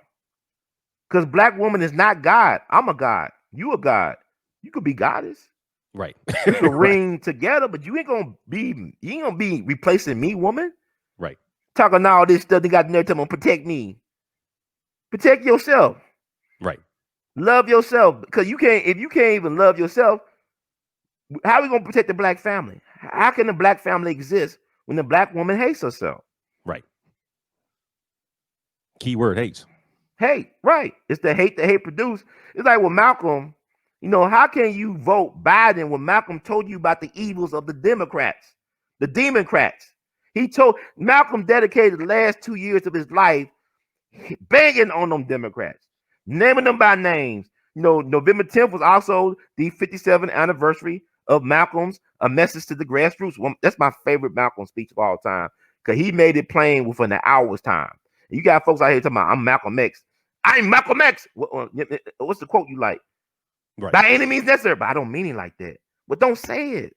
Because black woman is not God. I'm a God. You a God. You could be goddess. Right. You could ring together, but you ain't gonna be replacing me, woman. Right. Talking all this stuff, they got the nerve to protect me. Protect yourself. Right. Love yourself. Because if you can't even love yourself, how are we gonna protect the black family? How can the black family exist when the black woman hates herself? Right. Keyword hates. Hate, right. It's the hate that hate produced. It's like with Malcolm, how can you vote Biden when Malcolm told you about the evils of the Democrats, the Democrats? Malcolm dedicated the last 2 years of his life banging on them Democrats, naming them by names. November 10th was also the 57th anniversary of Malcolm's A Message to the Grassroots. That's my favorite Malcolm speech of all time because he made it plain within an hour's time. You got folks out here talking about, I'm Malcolm X. I'm Malcolm X. What's the quote you like? Right. By any means necessary, but I don't mean it like that. But don't say it.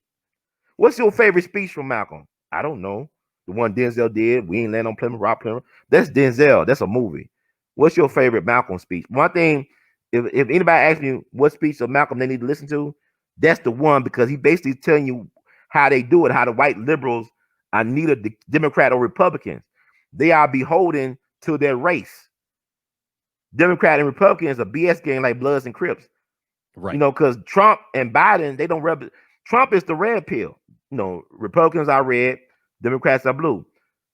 What's your favorite speech from Malcolm? I don't know. The one Denzel did. We ain't land on Plymouth Rock. Plymouth. That's Denzel. That's a movie. What's your favorite Malcolm speech? One thing, if anybody asks me what speech of Malcolm they need to listen to, that's the one because he basically telling you how they do it, how the white liberals are neither Democrat or Republicans. They are beholden to their race. Democrat and Republicans are BS gang like Bloods and Crips. Right. Because Trump and Biden, they don't represent. Trump is the red pill. Republicans are red, Democrats are blue.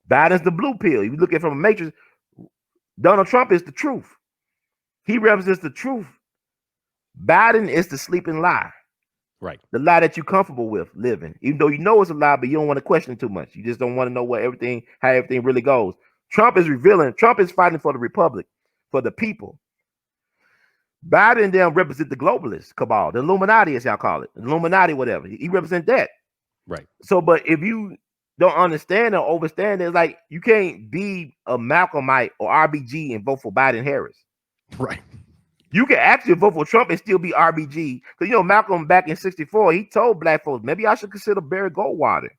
Biden's the blue pill. If you look at it from a matrix, Donald Trump is the truth. He represents the truth. Biden is the sleeping lie. Right. The lie that you're comfortable with living. Even though you know it's a lie, but you don't want to question it too much. You just don't want to know how everything really goes. Trump is revealing. Trump is fighting for the republic, for the people. Biden then represent the globalist cabal, the Illuminati, as y'all call it, the Illuminati, whatever. He represents that. Right. So, but if you don't understand or overstand it, it's like you can't be a Malcolmite or RBG and vote for Biden Harris. Right. You can actually vote for Trump and still be RBG. Because, Malcolm back in 64, he told black folks, maybe I should consider Barry Goldwater.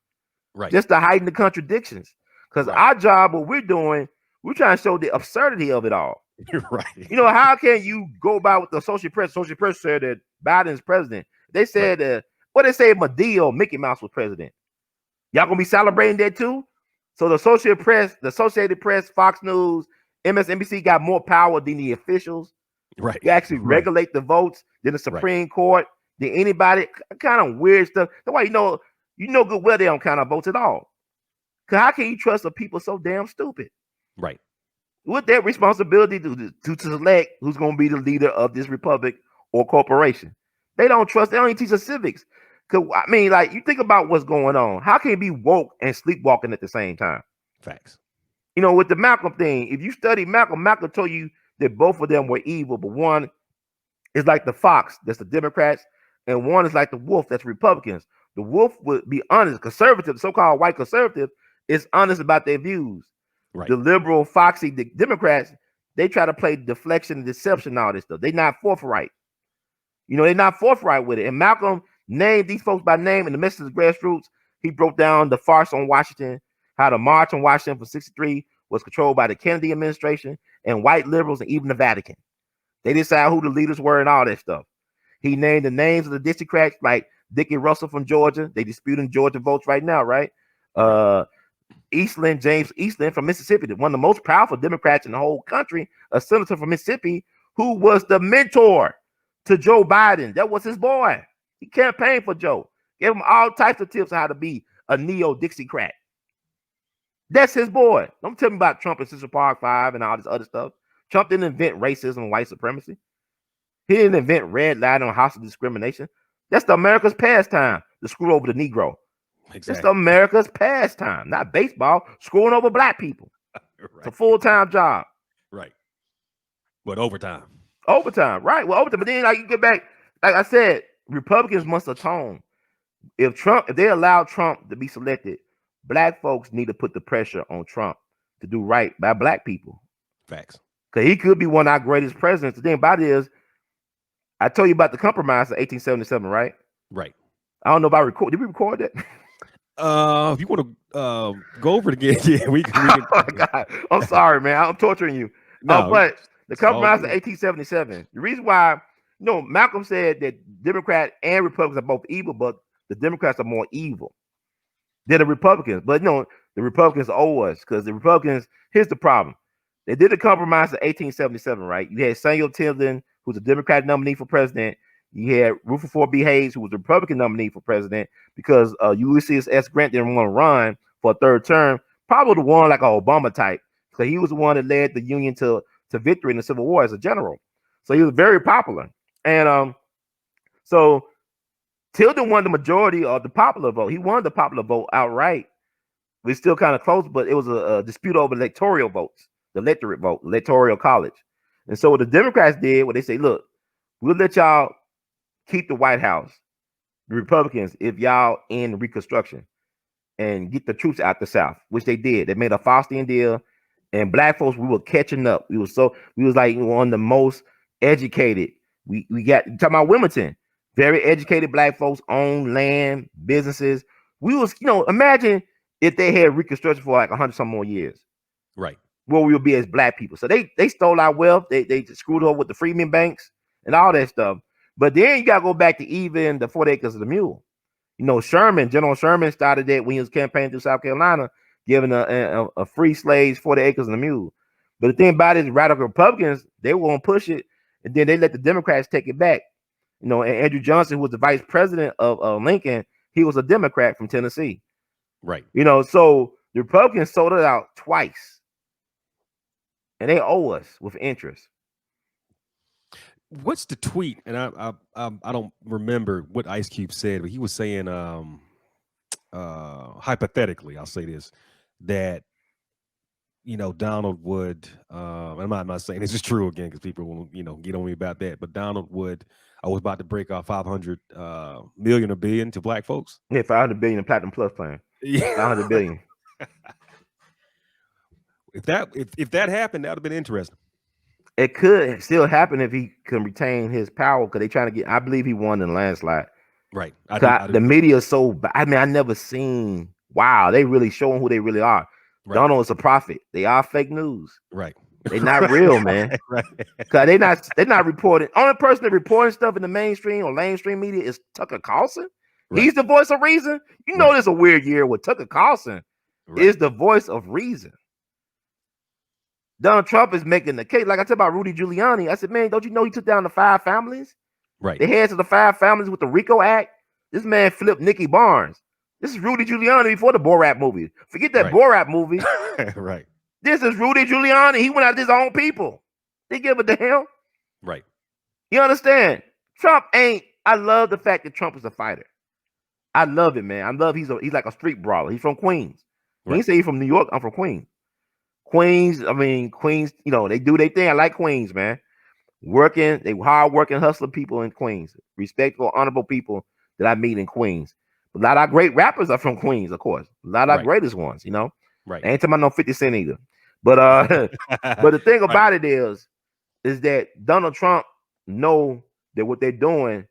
Right. Just to heighten the contradictions. Because our job, what we're doing, we're trying to show the absurdity of it all. Right. How can you go about with the Associated Press? Associated Press said that Biden's president. They said, what they say, Medea or Mickey Mouse was president. Y'all gonna be celebrating that too? So the Associated Press, Fox News, MSNBC got more power than the officials. Right. You actually regulate the votes, than the Supreme Court, than anybody. Kind of weird stuff. That's why you know good well they don't count our votes at all. Because how can you trust a people so damn stupid? Right. With that responsibility to select who's going to be the leader of this republic or corporation. They don't even teach us civics. Because, you think about what's going on. How can you be woke and sleepwalking at the same time? Facts. With the Malcolm thing, if you study Malcolm told you that both of them were evil, but one is like the fox, that's the Democrats, and one is like the wolf, that's Republicans. The wolf would be honest, conservative, so-called white conservative, is honest about their views. Right. The liberal, foxy Democrats, they try to play deflection and deception and all this stuff. They're not forthright. They're not forthright with it. And Malcolm named these folks by name in the Message of the Grassroots. He broke down the farce on Washington, how the March on Washington for 63 was controlled by the Kennedy administration and white liberals and even the Vatican. They decide who the leaders were and all that stuff. He named the names of the Districrats like Dickie Russell from Georgia. They disputing Georgia votes right now, right? James Eastland from Mississippi, one of the most powerful Democrats in the whole country, a senator from Mississippi, who was the mentor to Joe Biden. That was his boy. He campaigned for Joe, gave him all types of tips on how to be a neo-Dixiecrat. That's his boy. Don't tell me about Trump and Central Park 5 and all this other stuff. Trump didn't invent racism and white supremacy. He didn't invent red line on hostile discrimination. That's the America's pastime to screw over the Negro. Exactly. It's the America's pastime, not baseball, screwing over black people. Right. It's a full-time job. Right. But overtime. Overtime, right. Well, overtime. But then like you get back, like I said, Republicans must atone. If they allow Trump to be selected, black folks need to put the pressure on Trump to do right by black people. Facts. Because he could be one of our greatest presidents. The thing about it is, I told you about the compromise of 1877, right? Right. I don't know if I record. Did we record that? If you want to go over it again, yeah, we can. Oh my God. I'm sorry, man. I'm torturing you. No, but the compromise of 1877. The reason why, Malcolm said that Democrats and Republicans are both evil, but the Democrats are more evil than the Republicans. But the Republicans owe us because the Republicans, here's the problem. They did a compromise in 1877, right? You had Samuel Tilden, who's a Democrat nominee for president. You had Rutherford Ford B. Hayes, who was a Republican nominee for president, because Ulysses S. Grant didn't want to run for a third term. Probably the one like an Obama type. So he was the one that led the Union to victory in the Civil War as a general. So he was very popular. And so Tilden won the majority of the popular vote. He won the popular vote outright. We're still kind of close, but it was a dispute over electoral votes, the electorate vote, electoral college. And so what the Democrats did, they say, look, we'll let y'all keep the White House, the Republicans, if y'all end Reconstruction and get the troops out the South, which they did. They made a Faustian deal, and black folks, we were catching up. We was like one of the most educated. We got, talking about Wilmington, very educated black folks, own land, businesses. We was, imagine if they had Reconstruction for like 100 some more years. Right. Where we would be as black people. So they stole our wealth. They screwed over with the Freeman banks and all that stuff. But then you got to go back to even the 40 acres of the mule. General Sherman started that when he was campaigning through South Carolina, giving a free slaves 40 acres of the mule. But the thing about it is radical Republicans, they were going to push it, and then they let the Democrats take it back. And Andrew Johnson, who was the vice president of Lincoln, he was a Democrat from Tennessee. Right. So the Republicans sold it out twice. And they owe us with interest. What's the tweet? And I don't remember what Ice Cube said, but he was saying, hypothetically, I'll say this, that Donald would. I'm not saying this is true again because people will get on me about that. But Donald would. I was about to break off 500 million or billion to black folks. Yeah, 500 billion Platinum Plus plan. Yeah, 500 billion. If that happened, that would have been interesting. It could still happen if he can retain his power because they're trying to get. I believe he won in the landslide. Right. The media is so. I never seen. Wow, they really showing who they really are. Right. Donald is a prophet. They are fake news. Right. They're not real, man. Right. Because they're not reporting. Only person that reporting stuff in the mainstream or mainstream media is Tucker Carlson. Right. He's the voice of reason. This is a weird year with Tucker Carlson is the voice of reason. Donald Trump is making the case. Like I said about Rudy Giuliani, I said, man, don't you know he took down the 5 families? Right. The heads of the 5 families with the RICO Act. This man flipped Nikki Barnes. This is Rudy Giuliani before the Borat movie. Forget that Borat movie. Right. This is Rudy Giuliani. He went after his own people. They give a damn. Right. You understand? Trump ain't. I love the fact that Trump is a fighter. I love it, man. I love he's like a street brawler. He's from Queens. When he say he's from New York, I'm from Queens. Queens, they do their thing. I like Queens, man. They hard-working, hustling people in Queens. Respectful, honorable people that I meet in Queens. A lot of our great rappers are from Queens, of course. A lot of our greatest ones, Right. I ain't talking about no 50 Cent either. But but the thing about it is that Donald Trump know that what they're doing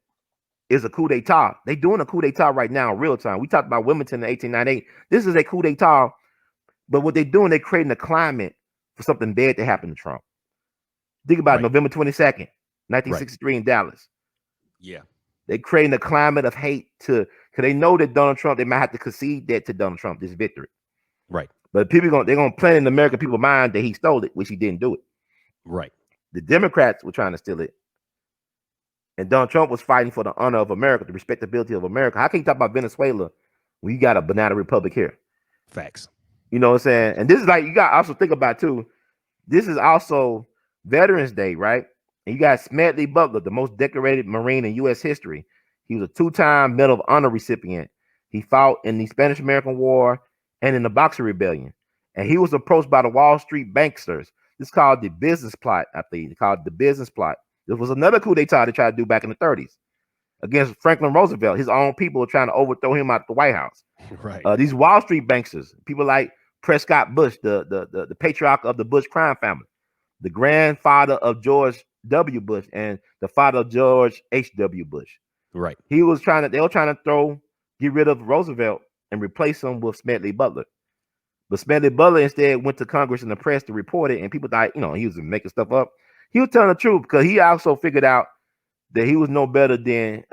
is a coup d'etat. They're doing a coup d'etat right now in real time. We talked about Wilmington in 1898. This is a coup d'etat. But what they're doing, they're creating a climate for something bad to happen to Trump. Think about November 22nd, 1963 in Dallas. Yeah. They're creating a climate of hate because they know that Donald Trump, they might have to concede that to Donald Trump, this victory. Right. But they're gonna plant in the American people's mind that he stole it, which he didn't do it. Right. The Democrats were trying to steal it. And Donald Trump was fighting for the honor of America, the respectability of America. How can you talk about Venezuela when you got a banana republic here? Facts. You know what I'm saying? And this is like, you got to also think about too, this is also Veterans Day, right? And you got Smedley Butler, the most decorated Marine in U.S. history. He was a 2-time Medal of Honor recipient. He fought in the Spanish-American War and in the Boxer Rebellion. And he was approached by the Wall Street banksters. This is called the business plot, I think. It's called the business plot. This was another coup d'etat they tried to do back in the 30s against Franklin Roosevelt. His own people were trying to overthrow him out the White House. Right. These Wall Street banksters, people like Prescott Bush, the patriarch of the Bush crime family, the grandfather of George W. Bush and the father of George H.W. Bush. Right. They were trying to get rid of Roosevelt and replace him with Smedley Butler. But Smedley Butler instead went to Congress and the press to report it, and people thought, he was making stuff up. He was telling the truth because he also figured out that he was no better than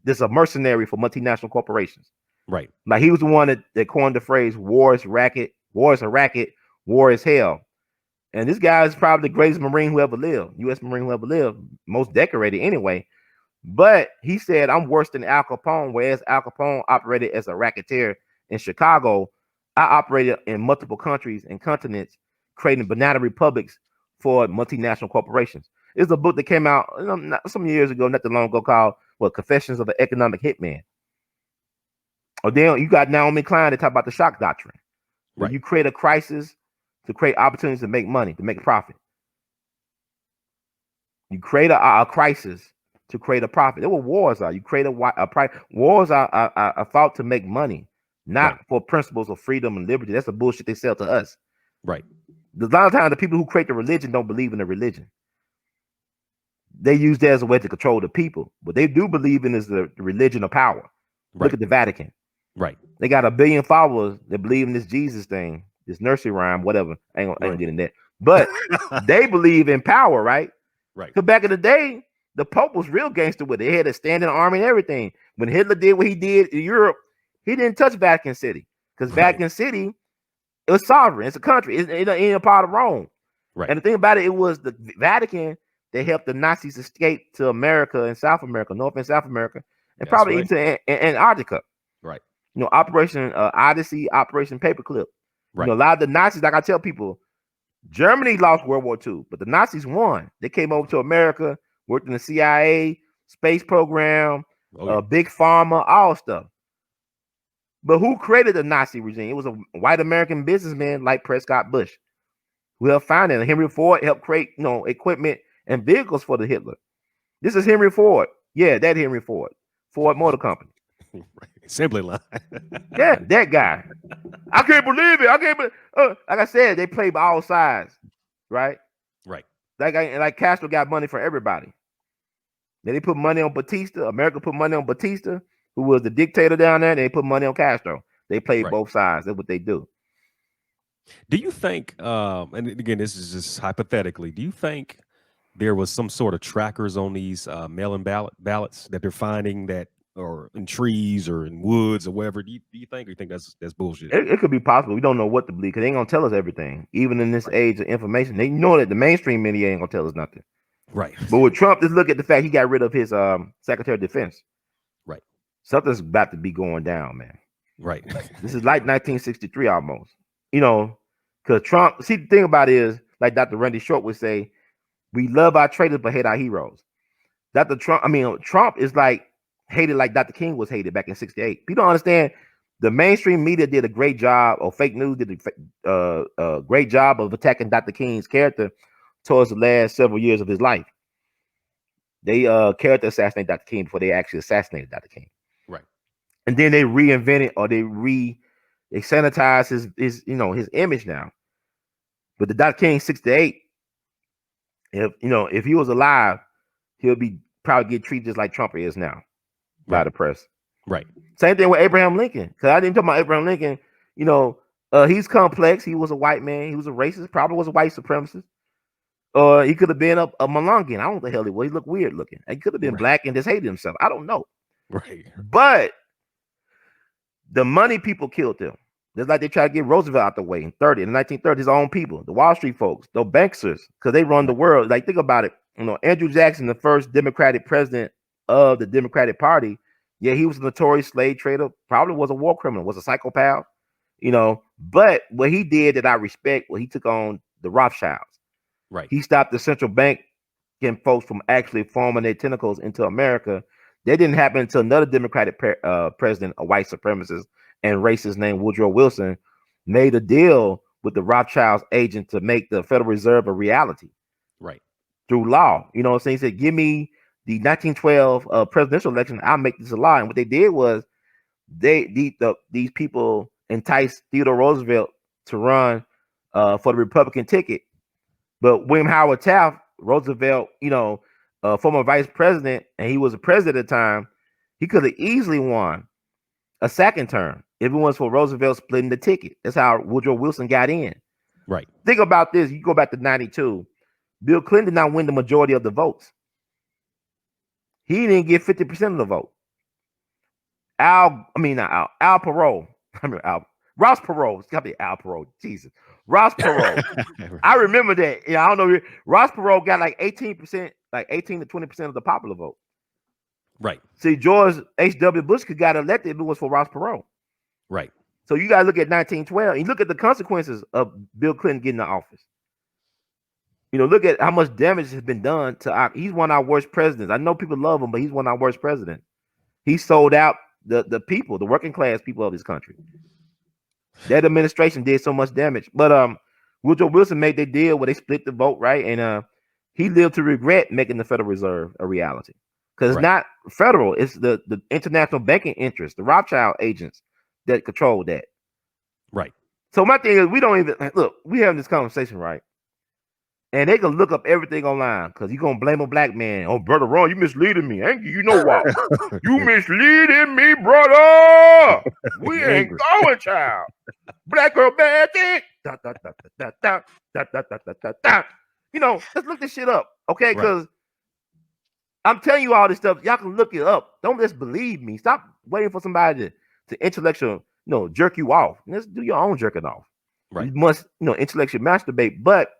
just a mercenary for multinational corporations. Right. Like he was the one that coined the phrase "war is a racket, war is hell." And this guy is probably the greatest Marine who ever lived, U.S. Marine who ever lived, most decorated anyway. But he said, "I'm worse than Al Capone," whereas Al Capone operated as a racketeer in Chicago. I operated in multiple countries and continents, creating banana republics for multinational corporations. It's a book that came out some years ago, not too long ago, called Confessions of an Economic Hitman. Or then you got Naomi Klein to talk about the shock doctrine. Where Right. you create a crisis to create opportunities to make money, to make a profit. You create a crisis to create a profit. That's what wars are. You create a price. Wars are fought to make money, not Right. for principles of freedom and liberty. That's the bullshit they sell to us. Right. A lot of times the people who create the religion don't believe in the religion. They use that as a way to control the people. What they do believe in is the religion of power. Right. Look at the Vatican. Right. They got 1 billion followers that believe in this Jesus thing, this nursery rhyme, whatever. I ain't gonna get in that. But they believe in power, right? Right. Because back in the day, the Pope was real gangster with it. They had a standing army and everything. When Hitler did what he did in Europe, he didn't touch Vatican City. Because Vatican City, it was sovereign. It's a country. It ain't a part of Rome. Right. And the thing about it was the Vatican that helped the Nazis escape to America and South America, North and South America, and That's probably right. into Antarctica. Right. Operation Odyssey, Operation Paperclip. Right. A lot of the Nazis, like I tell people, Germany lost World War II, but the Nazis won. They came over to America, worked in the CIA, space program, big pharma, all stuff. But who created the Nazi regime? It was a white American businessman like Prescott Bush, who helped find it. Henry Ford helped create, equipment and vehicles for the Hitler. This is Henry Ford. Yeah, that Henry Ford. Ford Motor Company. Right. Assembly line. Yeah, that guy. I can't believe it. Like I said, they play by all sides, right? Right. Like Castro got money for everybody. Then they put money on Batista. America put money on Batista, who was the dictator down there. They put money on Castro. They played both sides. That's what they do. Do you think, and again, this is just hypothetically, do you think there was some sort of trackers on these mail-in ballots that they're finding that, or in trees or in woods or wherever? Do you think, or you think that's bullshit? It could be possible. We don't know what to believe because they ain't gonna tell us everything. Even in this age of information, they know that the mainstream media ain't gonna tell us nothing. Right. But with Trump, just look at the fact he got rid of his Secretary of Defense. Right. Something's about to be going down, man. Right. This is like 1963 almost. Because Trump, see, the thing about it is, like Dr. Randy Short would say, we love our traitors but hate our heroes. Trump is like hated like Dr. King was hated back in 68. People don't understand. The mainstream media did a great job, or fake news did a great job of attacking Dr. King's character towards the last several years of his life. They character assassinated Dr. King before they actually assassinated Dr. King. Right. And then they reinvented, or they sanitized his image now. But the Dr. King 68, if he was alive, he'll probably get treated just like Trump is now by the press. Right. Same thing with Abraham Lincoln. Because I didn't talk about Abraham Lincoln. He's complex. He was a white man. He was a racist. Probably was a white supremacist. He could have been a Malungian. I don't know the hell he was. He looked weird looking. He could have been black and just hated himself. I don't know. Right. But the money people killed him. Just like they try to get Roosevelt out the way in 1930s, his own people, the Wall Street folks, the banksters, because they run the world. Like, think about it. Andrew Jackson, the first Democratic president of the Democratic Party, yeah, he was a notorious slave trader, probably was a war criminal, was a psychopath, but what he did that I respect, he took on the Rothschilds. Right. He stopped the central bank getting folks from actually forming their tentacles into America. That didn't happen until another Democratic president, a white supremacist and racist named Woodrow Wilson, made a deal with the Rothschilds agent to make the Federal Reserve a reality. Right. Through law. You know what I'm saying? He said, give me the 1912 presidential election, I'll make this a law. And what they did was these people enticed Theodore Roosevelt to run for the Republican ticket. But William Howard Taft, Roosevelt, former vice president, and he was a president at the time, he could have easily won a second term if it was for Roosevelt splitting the ticket. That's how Woodrow Wilson got in. Right. Think about this. You go back to 92. Bill Clinton did not win the majority of the votes. He didn't get 50% of the vote. Ross Perot. It's got to be Al Perot. Jesus. Ross Perot. I remember that. I don't know. Ross Perot got like 18%, like 18 to 20% of the popular vote. Right. See, George H.W. Bush could got elected if it was for Ross Perot. Right. So you got to look at 1912 and look at the consequences of Bill Clinton getting the office. Look at how much damage has been done to he's one of our worst presidents. I know people love him, but he's one of our worst presidents. He sold out the people, the working class people of this country. That administration did so much damage. But Woodrow Wilson made their deal where they split the vote, right? And he lived to regret making the Federal Reserve a reality. Because it's not federal, it's the international banking interests, the Rothschild agents that control that. Right. So my thing is, we don't even look, we having this conversation, right? And they can look up everything online because you're gonna blame a black man. Oh, brother Ron, you misleading me. Ain't you know what? You misleading me, brother. We ain't going, child. Black girl magic. Let's look this shit up. Okay, because I'm telling you all this stuff. Y'all can look it up. Don't just believe me. Stop waiting for somebody to intellectual, jerk you off. Let's do your own jerking off. Right. You must, intellectually masturbate, but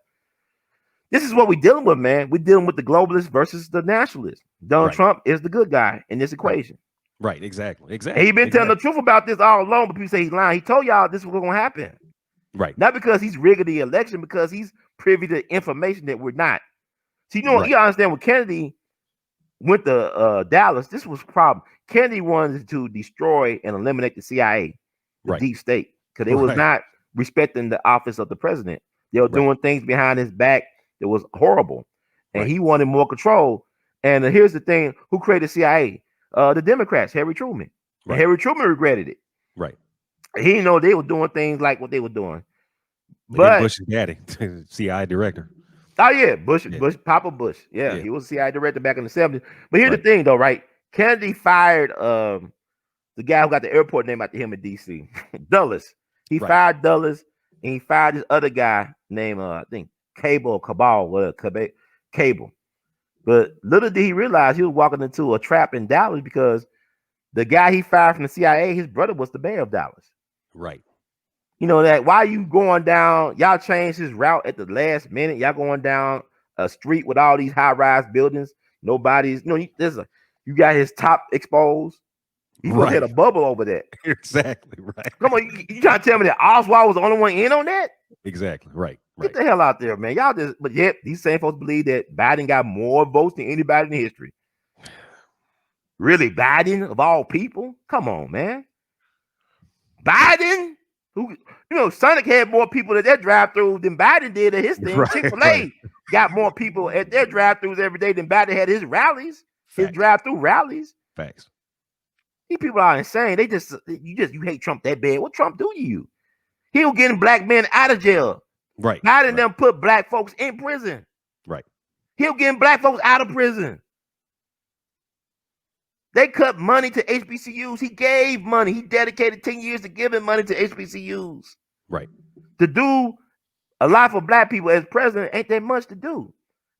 this is what we're dealing with, man. We're dealing with the globalists versus the nationalists. Donald Trump is the good guy in this equation. Right, exactly. And he's been telling the truth about this all along, but people say he's lying. He told y'all this was going to happen. Right. Not because he's rigging the election, because he's privy to information that we're not. So, you understand when Kennedy went to Dallas, this was a problem. Kennedy wanted to destroy and eliminate the CIA, the deep state, because they was not respecting the office of the president. They were doing things behind his back. It was horrible, and he wanted more control. And here's the thing: who created CIA? The Democrats, Harry Truman. And Harry Truman regretted it. Right. He didn't know they were doing things like what they were doing. But Bush's daddy, CIA director. Oh yeah, Bush, Papa Bush. Yeah, he was CIA director back in the 70s. But here's the thing, though, right? Kennedy fired the guy who got the airport name after him in D.C., Dulles. He fired Dulles, and he fired this other guy named I think. Cable. But little did he realize he was walking into a trap in Dallas because the guy he fired from the CIA, his brother was the mayor of Dallas. Right. That why you going down, y'all changed his route at the last minute. Y'all going down a street with all these high-rise buildings. Nobody's, you got his top exposed. He was had a bubble over that. Exactly right. Come on, you trying to tell me that Oswald was the only one in on that? Exactly right. Get the hell out there, man. Y'all just, but yet these same folks believe that Biden got more votes than anybody in history. Really, Biden of all people? Come on, man. Biden, who Sonic had more people at their drive-through than Biden did at his thing. Chick-fil-A got more people at their drive-throughs every day than Biden had his rallies, his drive-through rallies. Facts. These people are insane. You hate Trump that bad. What Trump do to you? He was getting black men out of jail. Right. Biden them put black folks in prison. Right. He was getting black folks out of prison. They cut money to HBCUs. He gave money. He dedicated 10 years to giving money to HBCUs. Right. To do a lot for black people as president ain't that much to do.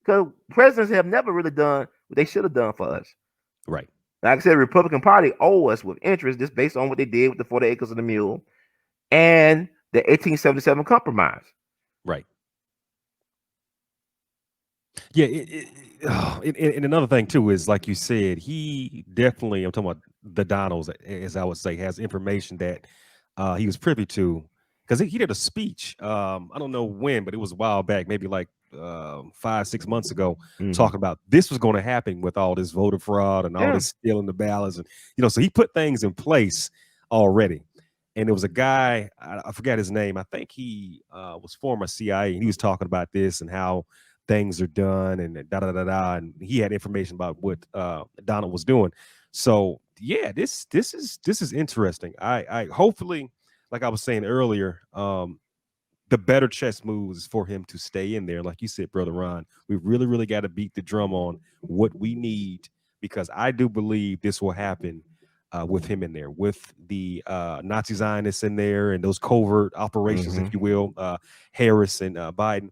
Because presidents have never really done what they should have done for us. Right. Like I said, the Republican Party owe us with interest just based on what they did with the 40 acres of the mule. and the 1877 Compromise. Right. Yeah, and another thing too is, like you said, he definitely, I'm talking about the Donalds, as I would say, has information that he was privy to, because he did a speech. I don't know when, but it was a while back, maybe like 5-6 months ago, talking about this was going to happen with all this voter fraud and all this stealing the ballots, and so he put things in place already. And there was a guy, I forgot his name. I think he was former CIA, and he was talking about this and how things are done and da da da da. And he had information about what Donald was doing. So yeah, this is interesting. I hopefully, like I was saying earlier, the better chess moves is for him to stay in there. Like you said, Brother Ron, we really got to beat the drum on what we need, because I do believe this will happen with him in there, with the Nazi Zionists in there and those covert operations, if you will, Harris and Biden.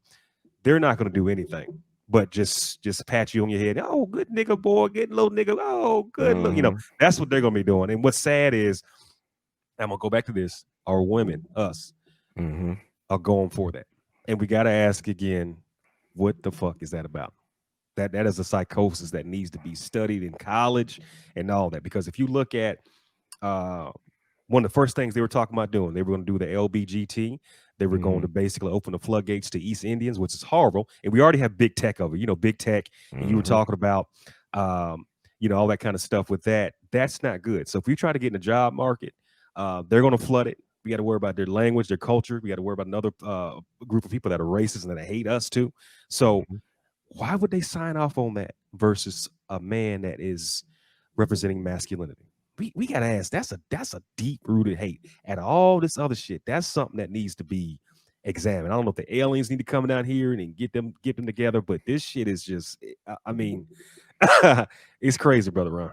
They're not going to do anything but just pat you on your head. Oh, good nigga, boy, good little nigga. Oh, good look. That's what they're going to be doing. And what's sad is, I'm going to go back to this, our women, us, are going for that. And we got to ask again, what the fuck is that about? That is a psychosis that needs to be studied in college and all that. Because if you look at one of the first things they were talking about doing, they were going to do the LBGT. They were going to basically open the floodgates to East Indians, which is horrible. And we already have big tech over, big tech. And you were talking about, all that kind of stuff with that. That's not good. So if we try to get in the job market, they're going to flood it. We got to worry about their language, their culture. We got to worry about another group of people that are racist and that hate us too. So why would they sign off on that versus a man that is representing masculinity? We got to ask. That's a deep rooted hate. And all this other shit, that's something that needs to be examined. I don't know if the aliens need to come down here and get them together, but this shit is just, I mean, it's crazy, Brother Ron.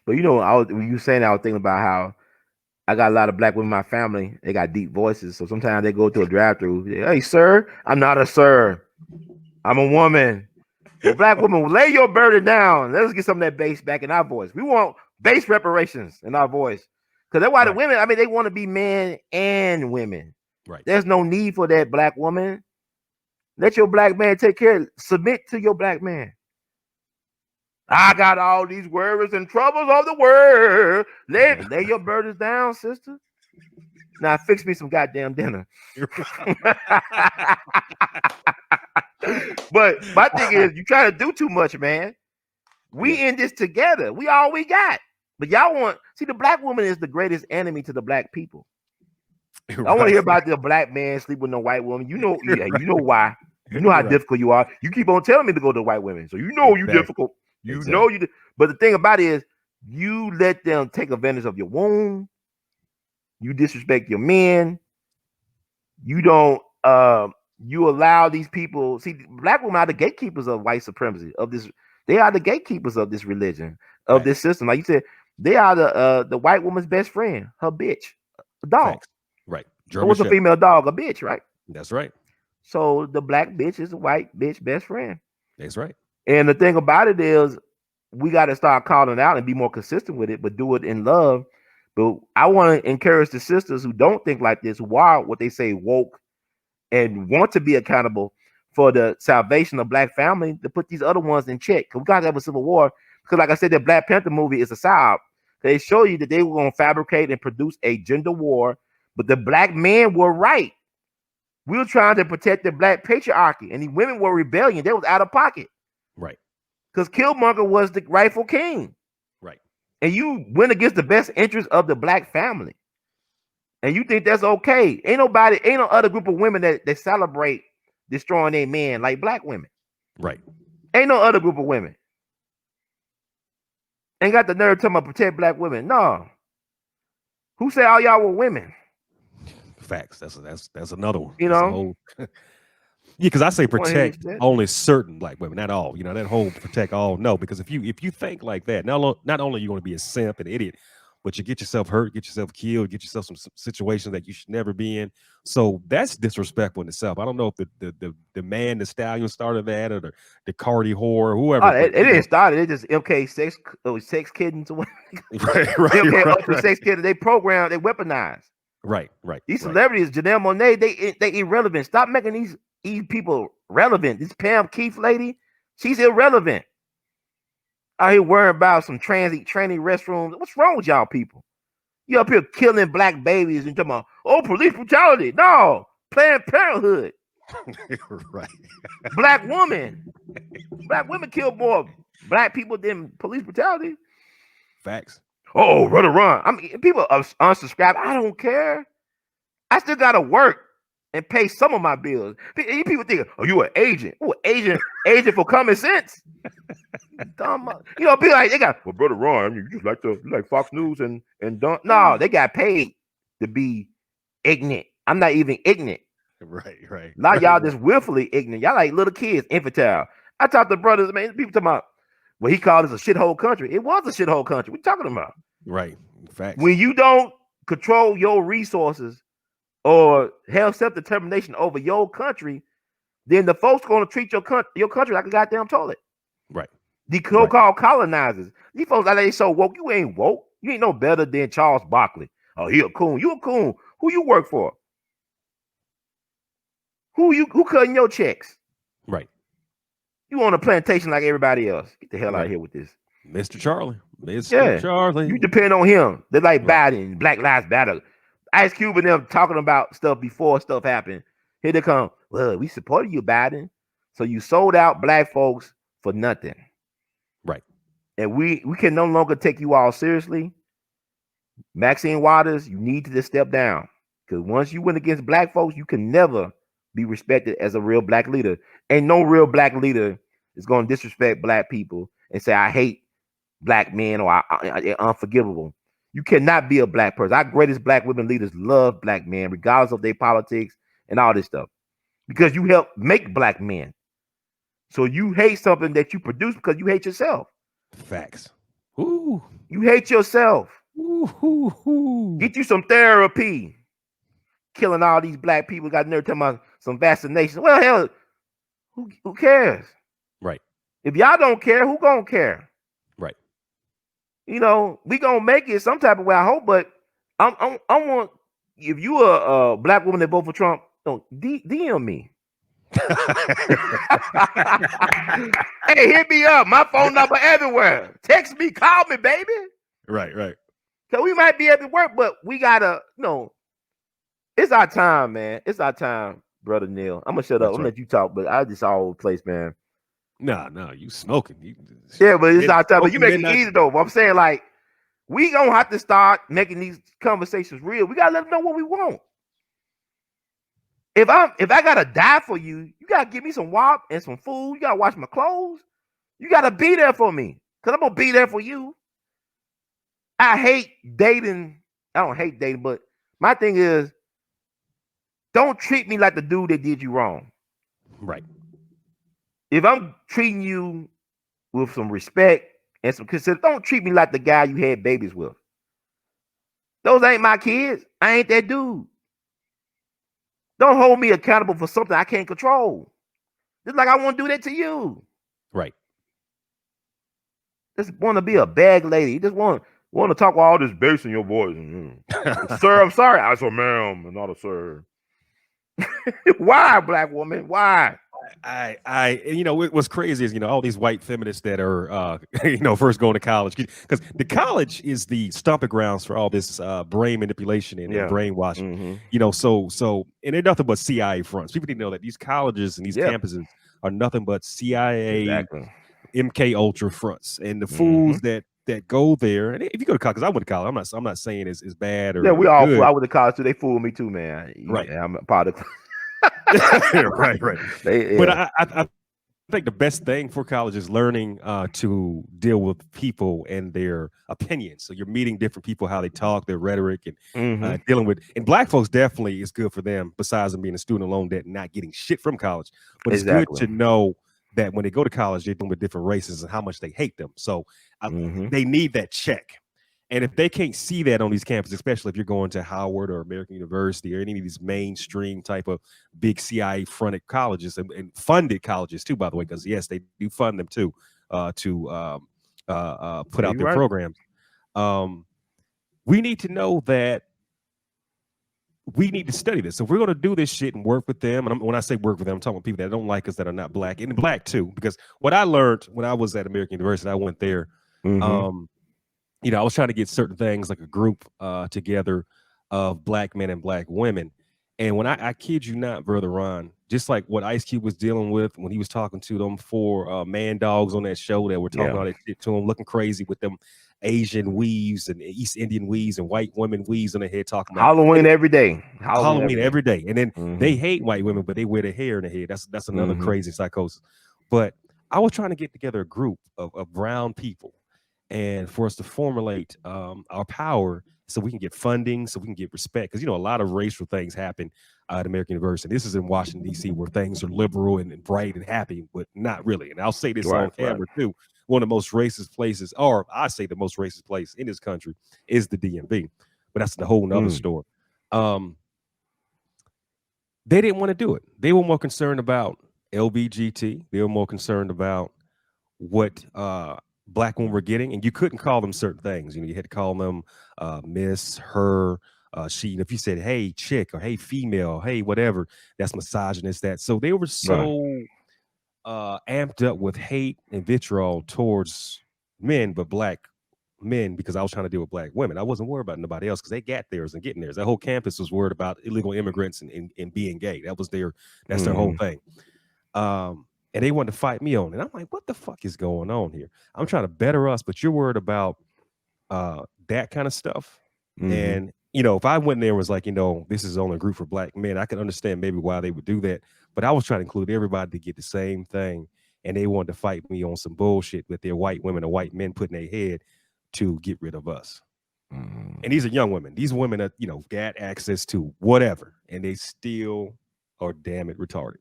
But when you saying that, I was thinking about how I got a lot of black women in my family. They got deep voices. So sometimes they go to a drive-through. Hey, sir, I'm not a sir. I'm a woman. Well, black woman, lay your burden down. Let's get some of that bass back in our voice. We want bass reparations in our voice. Because that's why the women, they want to be men and women. Right. There's no need for that, black woman. Let your black man take care. Submit to your black man. I got all these worries and troubles of the world. Lay your burdens down, sister. Now fix me some goddamn dinner. But my thing is, you try to do too much, man. We in this together. We all we got. But y'all the black woman is the greatest enemy to the black people. I want to hear about the black man sleep with no white woman. You know why. You know how difficult you are. You keep on telling me to go to white women. So you difficult. Know you. But the thing about it is, you let them take advantage of your womb. You disrespect your men. You don't. You allow these people. See, black women are the gatekeepers of white supremacy. Of this, they are the gatekeepers of this religion, of this system. Like you said, they are the white woman's best friend, her bitch, a dog. Facts. Right. What's a female dog? A bitch, right? That's right. So the black bitch is the white bitch best friend. That's right. And the thing about it is, we got to start calling out and be more consistent with it, but do it in love. But I want to encourage the sisters who don't think like this, who are what they say woke and want to be accountable for the salvation of black family, to put these other ones in check. Because we got to have a civil war. Because like I said, the Black Panther movie is a psyop. They show you that they were going to fabricate and produce a gender war, but the black men were right. We were trying to protect the black patriarchy, and the women were rebellion. They was out of pocket. Right. Because Killmonger was the rightful king. Right. And you went against the best interest of the black family. And you think that's okay. Ain't no other group of women that celebrate destroying their men like black women. Right. Ain't no other group of women. Ain't got the nerve to protect black women. No. Who said all y'all were women? Facts. That's another one. You know? Yeah, because I say protect only certain black women, not all. That whole protect all. No, because if you think like that, not only are you going to be a simp and idiot, but you get yourself hurt, get yourself killed, get yourself some situations that you should never be in. So that's disrespectful in itself. I don't know if the man, the stallion started that, or the Cardi whore, or whoever. It didn't start it. It just MK sex kittens. Right. Sex kittens. They weaponized. Right. These celebrities, Janelle Monáe, they irrelevant. Stop making these people relevant. This Pam Keith lady, she's irrelevant. Out here worrying about some training restrooms. What's wrong with y'all people? You up here killing black babies and talking about, oh, police brutality. No, Planned Parenthood. Right. Black women kill more black people than police brutality. Facts. Oh, run. I mean, people unsubscribe. I don't care. I still gotta work and pay some of my bills. People think, oh, you an agent. Oh, agent for common sense. Dumb, people like they got, well, Brother Ron, you just like Fox News and don't. No, they got paid to be ignorant. I'm not even ignorant. Right. A lot of y'all just willfully ignorant. Y'all like little kids, infantile. I talk to brothers, man. People talking about, well, he called us a shithole country. It was a shithole country. What you talking about? Right. Facts. When you don't control your resources or have self-determination over your country, then the folks going to treat your country like a goddamn toilet. Right. The so-called colonizers. These folks like they so woke. You ain't woke. You ain't no better than Charles Barkley. Oh, he a coon. You a coon. Who you work for? Who cutting your checks? Right. You on a plantation like everybody else. Get the hell out of here with this. Mr. Charlie. Mr. Charlie. You depend on him. They're like Biden, Black Lives Matter. Ice Cube and them talking about stuff before stuff happened. Here they come. Well, we supported you, Biden. So you sold out black folks for nothing. Right. And we can no longer take you all seriously. Maxine Waters, you need to just step down. Because once you went against black folks, you can never be respected as a real black leader. And no real black leader is going to disrespect black people and say, I hate black men or they're unforgivable. You cannot be a black person. Our greatest black women leaders love black men, regardless of their politics and all this stuff. Because you help make black men. So you hate something that you produce because you hate yourself. Facts. Ooh. You hate yourself. Ooh. Get you some therapy. Killing all these black people, got nerve talking about some vaccinations. Well, hell, who cares? Right. If y'all don't care, who gonna care? Right. We gonna make it some type of way, I hope. But I want, if you a black woman that vote for Trump, don't DM me. Hey, hit me up. My phone number everywhere. Text me, call me, baby. Right. So we might be able to work, but we gotta, it's our time, man. It's our time, Brother Neil. I'm gonna shut up. I'm gonna let you talk, but I just all over the place, man. No, you smoking. Yeah, but it's our time. But you make it easy though. But I'm saying, like, we gonna have to start making these conversations real. We gotta let them know what we want. If I gotta die for you, you gotta give me some wop and some food. You gotta wash my clothes. You gotta be there for me, cause I'm gonna be there for you. I hate dating. I don't hate dating, but my thing is, don't treat me like the dude that did you wrong. Right. If I'm treating you with some respect and some consider, don't treat me like the guy you had babies with. Those ain't my kids. I ain't that dude. Don't hold me accountable for something I can't control. Just like I want to do that to you. Right. Just want to be a bag lady. You just want to talk with all this bass in your voice. Sir, I'm sorry. I said, ma'am, and not a sir. Why, black woman? Why? What's crazy is, all these white feminists that are, first going to college, because the college is the stomping grounds for all this brain manipulation and brainwashing, so, and they're nothing but CIA fronts. People need to know that these colleges and these campuses are nothing but CIA, MK Ultra fronts, and the fools that go there. And if you go to college, because I went to college, I'm not saying it's bad or we all good. I went to college too. They fooled me too, man. Right. Yeah, I'm a part of right. But I think the best thing for college is learning to deal with people and their opinions. So you're meeting different people, how they talk, their rhetoric, and dealing with. And black folks definitely is good for them. Besides them being a student loan debt and not getting shit from college, but it's good to know that when they go to college, they're dealing with different races and how much they hate them. So they need that check. And if they can't see that on these campuses, especially if you're going to Howard or American University or any of these mainstream type of big CIA-fronted colleges and funded colleges too, by the way, because yes, they do fund them too to put out their programs. We need to know that we need to study this. So if we're going to do this shit and work with them, and when I say work with them, I'm talking about people that don't like us that are not black, and black too. Because what I learned when I was at American University, I went there. Mm-hmm. I was trying to get certain things like a group together of black men and black women. And when I kid you not, Brother Ron, just like what Ice Cube was dealing with when he was talking to them four man dogs on that show that were talking all that shit to him, looking crazy with them Asian weaves and East Indian weaves and white women weaves on their head, talking about Halloween every day. Halloween every day. And then they Mm-hmm. hate white women, but they wear their hair in their head. That's another Mm-hmm. crazy psychosis. But I was trying to get together a group of brown people and for us to formulate our power so we can get funding, so we can get respect. Because, a lot of racial things happen at American University. This is in Washington, D.C., where things are liberal and bright and happy, but not really. And I'll say this on camera, too. One of the most racist places, or I say the most racist place in this country is the DMV. But that's a whole nother story. They didn't want to do it. They were more concerned about LBGT. They were more concerned about what black women were getting, and you couldn't call them certain things. You had to call them Miss, her, she. And if you said, "Hey, chick," or "Hey, female," "Hey, whatever," that's misogynist. That so they were so amped up with hate and vitriol towards men, but black men, because I was trying to deal with black women. I wasn't worried about nobody else because they got theirs and getting theirs. That whole campus was worried about illegal immigrants and being gay. That's their whole thing. And they wanted to fight me on it. And I'm like, what the fuck is going on here? I'm trying to better us, but you're worried about that kind of stuff. And, if I went there and was like, this is only a group for black men, I could understand maybe why they would do that. But I was trying to include everybody to get the same thing. And they wanted to fight me on some bullshit with their white women or white men putting their head to get rid of us. And these are young women. These women are, got access to whatever. And they still are damn it retarded.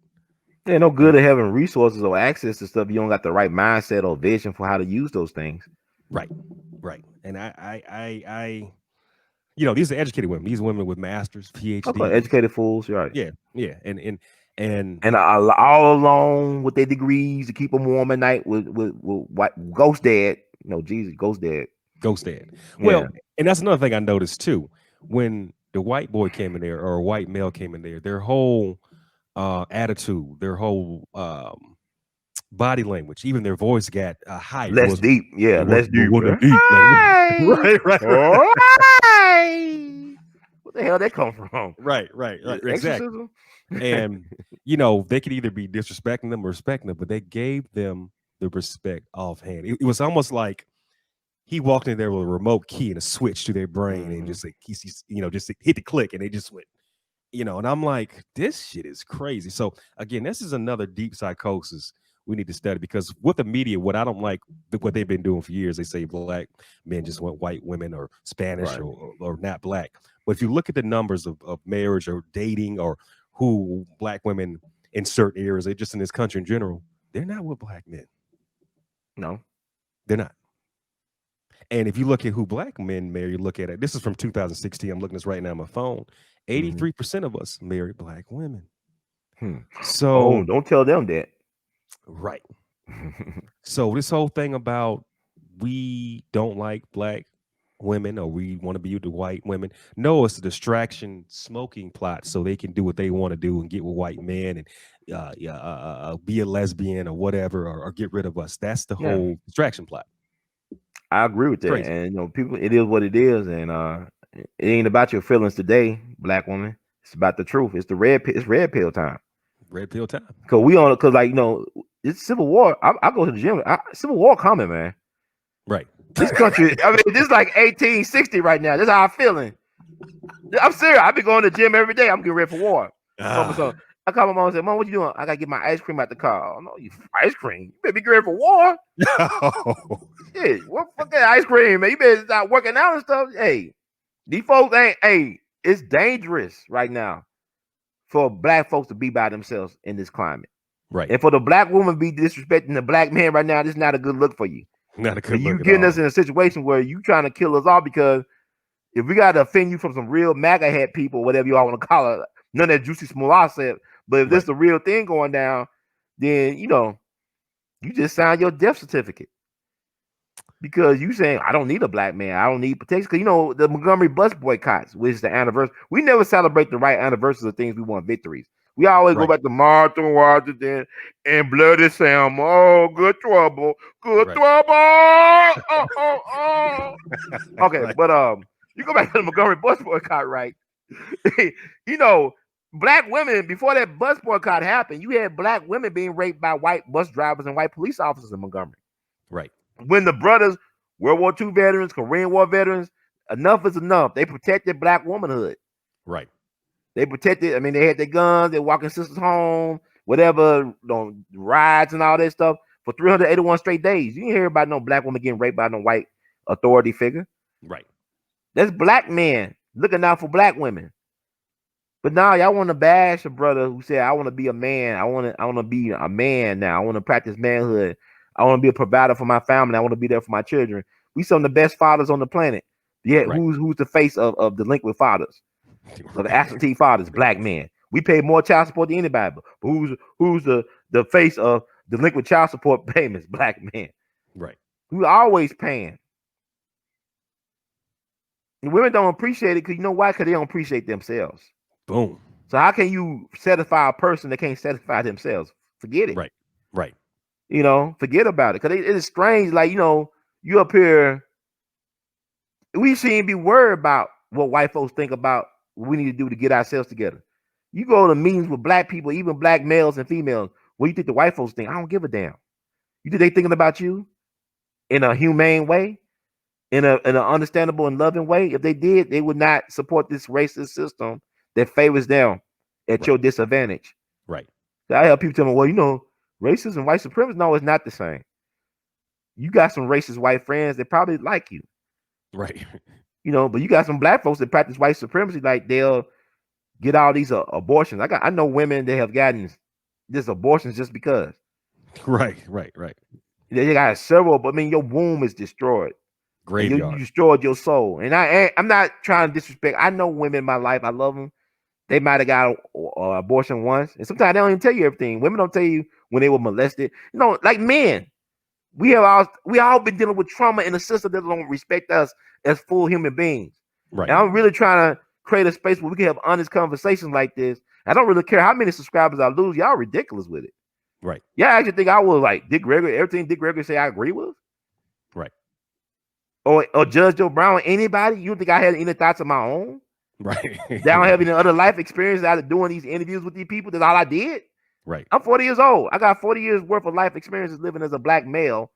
Yeah, no good at having resources or access to stuff. You don't got the right mindset or vision for how to use those things. Right. And I these are educated women. These women with masters, PhDs, okay, educated fools, right? Yeah, and all alone with their degrees to keep them warm at night with white ghost dad. Jesus, ghost dad. Ghost dad. Well, and that's another thing I noticed too. When the white boy came in there or a white male came in there, their whole attitude, their whole body language, even their voice got higher. Less deep. Yeah, less deep. Right. What the hell that come from? Right. Exactly. And they could either be disrespecting them or respecting them, but they gave them the respect offhand. It was almost like he walked in there with a remote key and a switch to their brain and just like just hit the click and they just went, and I'm like, this shit is crazy. So again, this is another deep psychosis we need to study, because with the media, what I don't like, what they've been doing for years, they say black men just want white women or Spanish or not black. But if you look at the numbers of marriage or dating or who black women in certain areas, they just in this country in general, they're not with black men. No, they're not. And if you look at who black men marry, you look at it. This is from 2016. I'm looking at this right now on my phone. 83% of us marry black women. So don't tell them that. Right. So this whole thing about we don't like black women or we want to be with the white women. No, it's a distraction smoking plot so they can do what they want to do and get with white men and be a lesbian or whatever or get rid of us. That's the whole distraction plot. I agree with that. Crazy. And people, it is what it is, and it ain't about your feelings today, black woman. It's about the truth. It's red pill time. Red pill time. Because it's Civil War. I go to the gym. Civil War coming, man. Right. This country, this is like 1860 right now. This is how I'm feeling. I'm serious. I've been going to the gym every day. I'm getting ready for war. So I call my mom and said, "Mom, what you doing?" "I gotta get my ice cream out the car." "Oh no, you ice cream? You better be ready for war." Shit, what fucking ice cream, man? You better start working out and stuff. Hey, these folks ain't. Hey, it's dangerous right now for black folks to be by themselves in this climate. Right. And for the black woman to be disrespecting the black man right now, this is not a good look for you. Not a good look. You getting us in a situation where you trying to kill us all because if we got to offend you from some real MAGA hat people, whatever you all want to call it, none of that juicy smooth said. But if this is the real thing going down, then you just signed your death certificate. because you saying I don't need a black man, I don't need protection. Because you know the Montgomery bus boycotts, which is the anniversary. We never celebrate the right anniversaries of things we want victories. We always go Right. back to Martin Washington and Bloody Sam. Oh, good trouble, good Right. trouble. Oh, oh, oh. Okay, Right. but you go back to the Montgomery bus boycott, right? You know, black women before that bus boycott happened, you had black women being raped by white bus drivers and white police officers in Montgomery. Right. When the brothers, World War II veterans, Korean War veterans, enough is enough. They protected black womanhood. Right. They protected. I mean, they had their guns. They walking sisters home, whatever, rides and all that stuff for 381 straight days. You didn't hear about no black woman getting raped by no white authority figure. Right. That's black men looking out for black women. But now y'all want to bash a brother who said, "I want to be a man. I want to be a man now. I want to practice manhood. I want to be a provider for my family. I want to be there for my children." We some of the best fathers on the planet. Yeah, Right. who's the face of delinquent fathers, of absentee fathers? Black men. We pay more child support than anybody. But who's the face of delinquent child support payments? Black men. Right. We always paying. And women don't appreciate it because you know why? Because they don't appreciate themselves. Boom. So how can you satisfy a person that can't satisfy themselves? Forget it. Right. Right. You know, forget about it. Because it is strange. Like, you know, you up here, we shouldn't be worried about what white folks think about what we need to do to get ourselves together. You go to meetings with black people, even black males and females. What do you think the white folks think? I don't give a damn. You think they thinking about you in a humane way? In an understandable and loving way? If they did, they would not support this racist system that favors them at your disadvantage. Right. So I help people tell me, well, you know, racism and white supremacy. No, it's not the same. You got some racist white friends that probably like you. Right. You know, but you got some black folks that practice white supremacy, like they'll get all these abortions. I know women that have gotten this abortions just because. Right. Right. Right. They got several, but I mean, your womb is destroyed. Graveyard. You destroyed your soul. And I'm not trying to disrespect. I know women in my life. I love them. They might have got an abortion once. And sometimes they don't even tell you everything. Women don't tell you when they were molested. You know, like men. We all been dealing with trauma in a system that don't respect us as full human beings. Right. And I'm really trying to create a space where we can have honest conversations like this. I don't really care how many subscribers I lose. Y'all ridiculous with it. Right. Y'all actually think I was like Dick Gregory, everything Dick Gregory say I agree with? Right. Or Judge Joe Brown, anybody? You think I had any thoughts of my own? Right. That I don't have any other life experience out of doing these interviews with these people? That's all I did? Right. I'm 40 years old. I got 40 years worth of life experiences living as a black male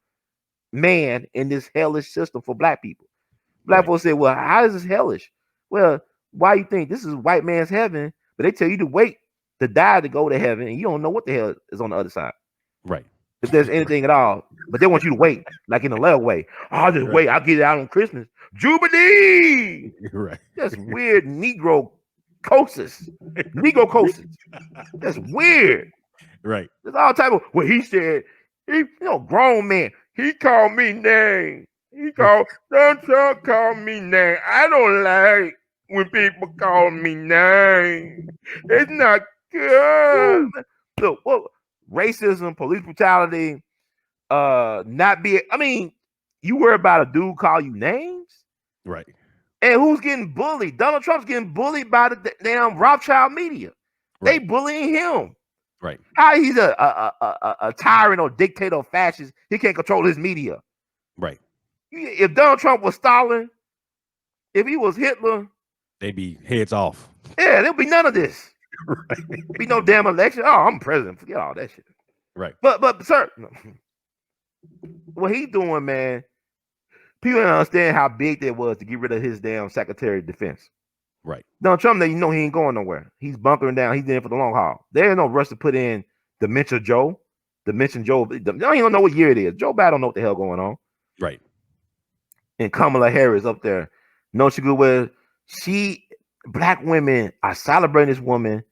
man in this hellish system for black people. Black folks say, well, how is this hellish? Well, why you think this is white man's heaven? But they tell you to wait to die to go to heaven, and you don't know what the hell is on the other side. Right. If there's anything at all. But they want you to wait, like in a love way. I'll just wait. I'll get it out on Christmas. Jubilee! Right. That's weird Negro cosis. Negro cosis. That's weird. Right. There's all type of, well, he said, grown man. He called me name. Don't call me name. I don't like when people call me name. It's not good. Look, racism, police brutality, you worry about a dude call you names? Right. And who's getting bullied? Donald Trump's getting bullied by the damn Rothschild media. They bullying him. Right. How he's a tyrant or dictator or fascist? He can't control his media. Right. If Donald Trump was Stalin, if he was Hitler, they'd be heads off. Yeah, there'll be none of this. Right. Be no damn election. Oh, I'm president. Forget all that shit. Right. But sir, what he doing, man? People don't understand how big that was to get rid of his damn Secretary of Defense. Right. Donald Trump, he ain't going nowhere. He's bunkering down. He's in for the long haul. There ain't no rush to put in Dementia Joe. Dementia Joe. They don't even know what year it is. Joe Biden don't know what the hell going on. Right. And Kamala Harris up there. No, she good with black women are celebrating this woman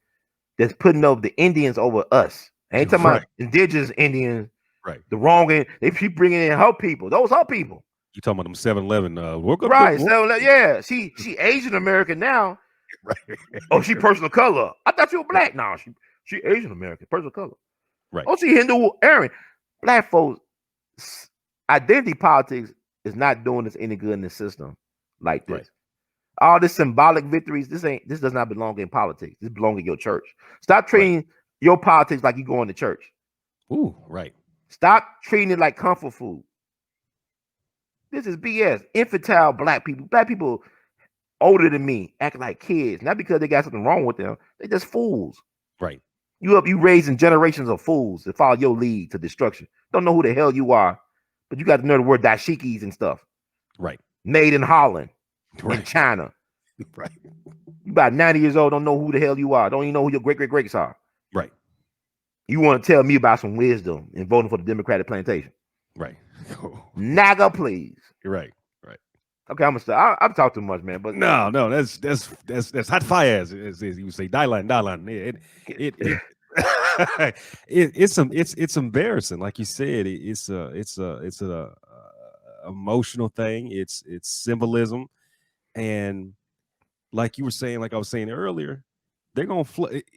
that's putting over the Indians over us. I ain't talking about indigenous Indians. Right. The wrong end. They keep bringing in her people. Those her people. You talking about them 7-Eleven? Right. Yeah. She Asian American now. Right. Oh, she person of color. I thought you were black. No, she Asian American, person of color. Right. Oh, she Hindu Aryan. Black folks, identity politics is not doing us any good in the system like Right. this. All this symbolic victories, this does not belong in politics. This belongs in your church. Stop treating your politics like you going to church. Ooh, right. Stop treating it like comfort food. This is BS. Infantile black people older than me, acting like kids, not because they got something wrong with them. They just fools. Right. You raising generations of fools that follow your lead to destruction. Don't know who the hell you are, but you got to know the word dashikis and stuff. Right. Made in Holland, Right. in China. Right. You about 90 years old, don't know who the hell you are. Don't even know who your great-great-greats are. Right. You want to tell me about some wisdom and voting for the Democratic plantation. Right. Naga, please. Right. Right. Okay, I'm gonna stop. I'm talking too much, man. But no, that's hot fire as you would say. Dylan. It's embarrassing. Like you said, it's a emotional thing. It's symbolism, and like you were saying, like I was saying earlier, they're gonna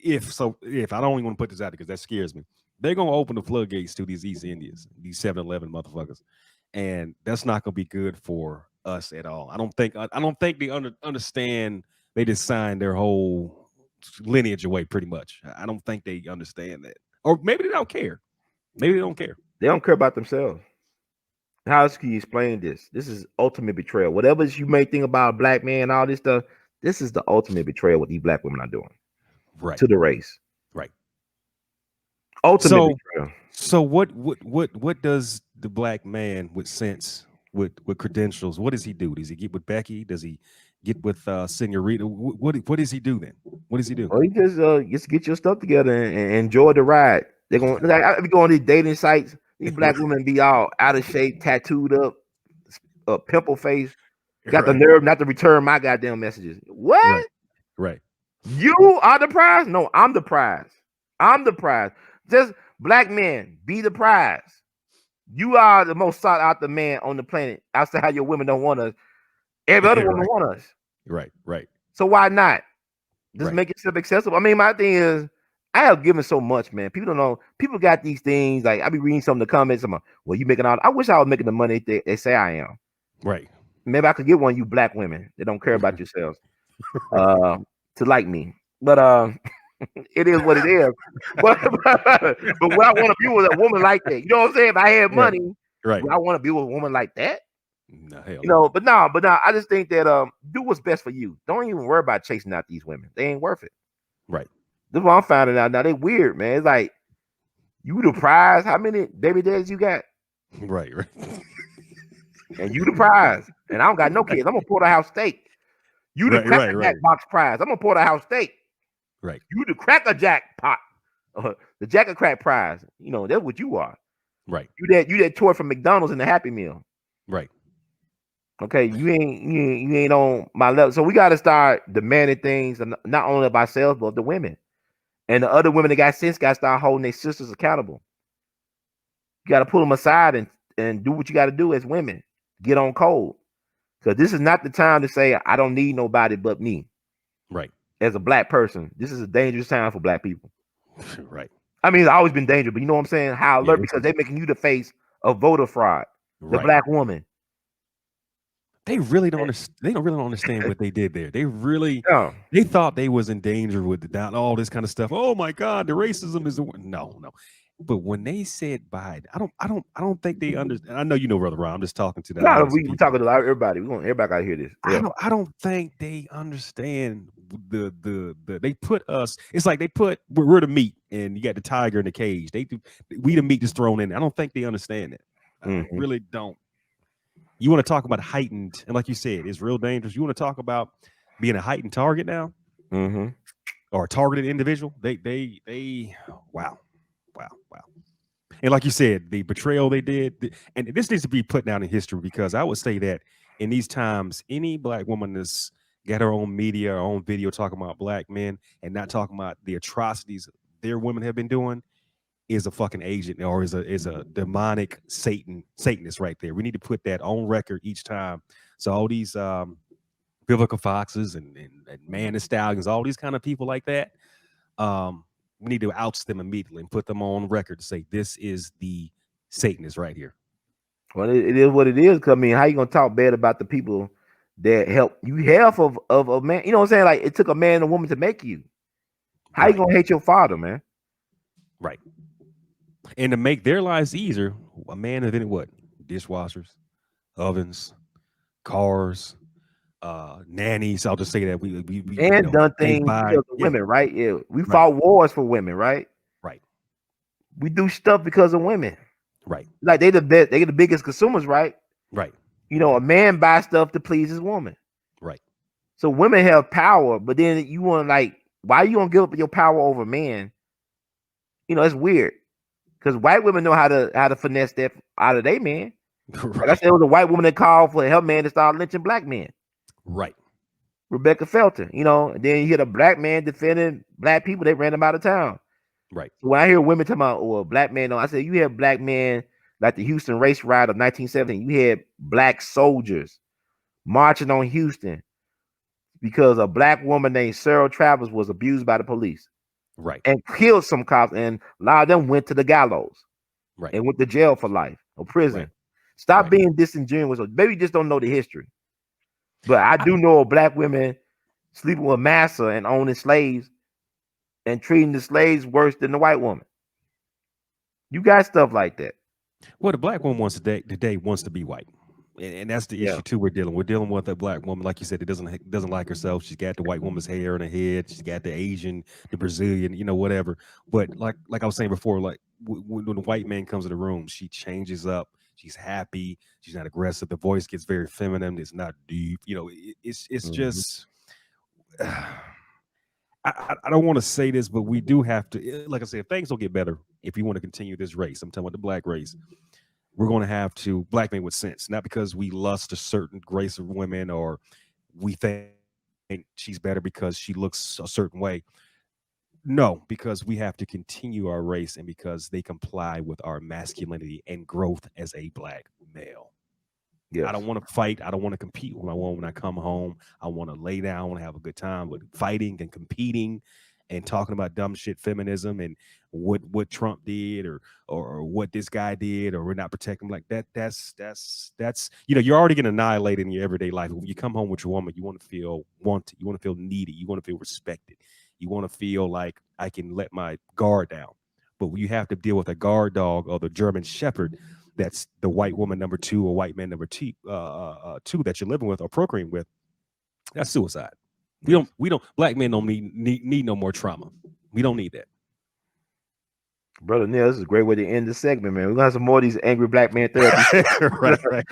if I don't even want to put this out because that scares me. They're gonna open the floodgates to these East Indians, these 7-Eleven motherfuckers, and that's not gonna be good for us at all. I don't think they understand. They just signed their whole lineage away, pretty much. I don't think they understand that, or maybe they don't care. Maybe they don't care. They don't care about themselves. How else can you explain this? This is ultimate betrayal. Whatever you may think about a black man, all this stuff, this is the ultimate betrayal what these black women are doing Right to the race. Right. Ultimate betrayal. So what does the black man with sense, with credentials, what does he do? Does he get with Becky? Does he get with Senorita? What does he do then? What does he do? Well, you just get your stuff together and enjoy the ride. They're going. I be going on these dating sites. These black women be all out of shape, tattooed up, pimple face. Got the nerve not to return my goddamn messages. What? Right. You are the prize? No, I'm the prize. I'm the prize. Just black men, be the prize. You are the most sought after man on the planet. Outside how your women don't want us. Every other woman want us. Right. So why not? Just make yourself accessible. I mean, my thing is, I have given so much, man. People don't know. People got these things. Like I be reading some of the comments. I'm like, well, you making all. I wish I was making the money they say I am. Right. Maybe I could get one of you black women that don't care about yourselves to like me. But it is what it is. But what I want to be with a woman like that. You know what I'm saying? If I had money, right. I want to be with a woman like that. No, hell you know, but no, I just think that do what's best for you. Don't even worry about chasing out these women. They ain't worth it. Right. This is what I'm finding out now. They weird, man. It's like you the prize. How many baby daddies you got? Right. And you the prize. And I don't got no kids. I'm gonna porterhouse steak. You the cracker jack box prize. I'm gonna porterhouse steak. Right. You the cracker jack pot. The Jack of Crack prize. You know, that's what you are. Right. You that toy from McDonald's in the Happy Meal. Right. Okay, you ain't on my level. So we gotta start demanding things, not only of ourselves, but of the women. And the other women that got sense got to start holding their sisters accountable. You got to pull them aside and do what you got to do as women. Get on code. Because this is not the time to say, I don't need nobody but me. Right. As a black person, this is a dangerous time for black people. Right. I mean, it's always been dangerous, but you know what I'm saying? How alert, because they're making you the face of voter fraud. The black woman. They really don't understand. They don't really understand what they did there. They really, they thought they was in danger with all this kind of stuff. Oh my God, the racism is the one. No. But when they said Biden, I don't think they understand. I know you know, Brother Ron. I'm just talking to them. No, we talking to everybody. Everybody got to hear this. Yeah. I don't think they understand the they put us. It's like we're the meat, and you got the tiger in the cage. We the meat is thrown in. I don't think they understand it. I really don't. You want to talk about heightened, and like you said, it's real dangerous. You want to talk about being a heightened target now, or a targeted individual. They wow. And like you said, the betrayal they did, and this needs to be put down in history, because I would say that in these times, any black woman that's got her own media, her own video talking about black men and not talking about the atrocities their women have been doing is a fucking agent, or is a demonic Satanist right there. We need to put that on record each time. So all these biblical foxes and man and stallions, all these kind of people like that, we need to oust them immediately and put them on record to say this is the Satanist right here. Well, it is what it is. 'Cause, I mean, how you gonna talk bad about the people that help you? Half of a man, you know what I'm saying? Like, it took a man and a woman to make you. How you Right. gonna hate your father, man? Right. And to make their lives easier, a man invented what? Dishwashers, ovens, cars, nannies. I'll just say that we And done they things buy. because of Yeah. women, right? Yeah, we Right. fought wars for women, right? Right. We do stuff because of women. Right. Like they the best, they the biggest consumers, right? Right. You know, a man buys stuff to please his woman. Right. So women have power, but then you want like, why you gonna give up your power over men? You know, it's weird because white women know how to finesse that out of their men. Like I Right. said, it was a white woman that called for her man to start lynching black men. Right. Rebecca Felton, you know, and then you hear the black man defending black people, they ran them out of town. Right. So when I hear women talking about, oh, a black man, no, I said, you have black men like the Houston race riot of 1917. You had black soldiers marching on Houston because a black woman named Sarah Travers was abused by the police Right. and killed some cops, and a lot of them went to the gallows Right. and went to jail for life or prison. Right. Stop Right. being disingenuous. Maybe you just don't know the history. But I do know of black women sleeping with massa and owning slaves and treating the slaves worse than the white woman. You got stuff like that. Well, the black woman wants today wants to be white, and that's the Yeah. issue too. We're dealing with a black woman, like you said, that doesn't like herself. She's got the white woman's hair in her head. She's got the Asian, the Brazilian, whatever. But like I was saying before, like when the white man comes in the room, she changes up. She's happy. She's not aggressive. The voice gets very feminine. It's not deep. It's just. I don't want to say this, but we do have to, like I said, if things don't get better, if you want to continue this race, I'm talking about the black race, we're going to have to black men with sense, not because we lust a certain race of women or we think she's better because she looks a certain way. No, because we have to continue our race and because they comply with our masculinity and growth as a black male. Yes. I don't want to fight. I don't want to compete with my woman when I come home. I want to lay down. I want to have a good time. But fighting and competing and talking about dumb shit, feminism, and what Trump did or what this guy did, or we're not protecting like that. That's you're already getting annihilated in your everyday life. When you come home with your woman, you want to feel wanted. You want to feel needed. You want to feel respected. You want to feel like I can let my guard down. But you have to deal with a guard dog or the German Shepherd. That's the white woman number 2 or white man number 2 that you're living with or procreating with. That's suicide. We don't black men don't need no more trauma. We don't need that. Brother Neil, this is a great way to end this segment, man. We're gonna have some more of these angry black men therapy. right.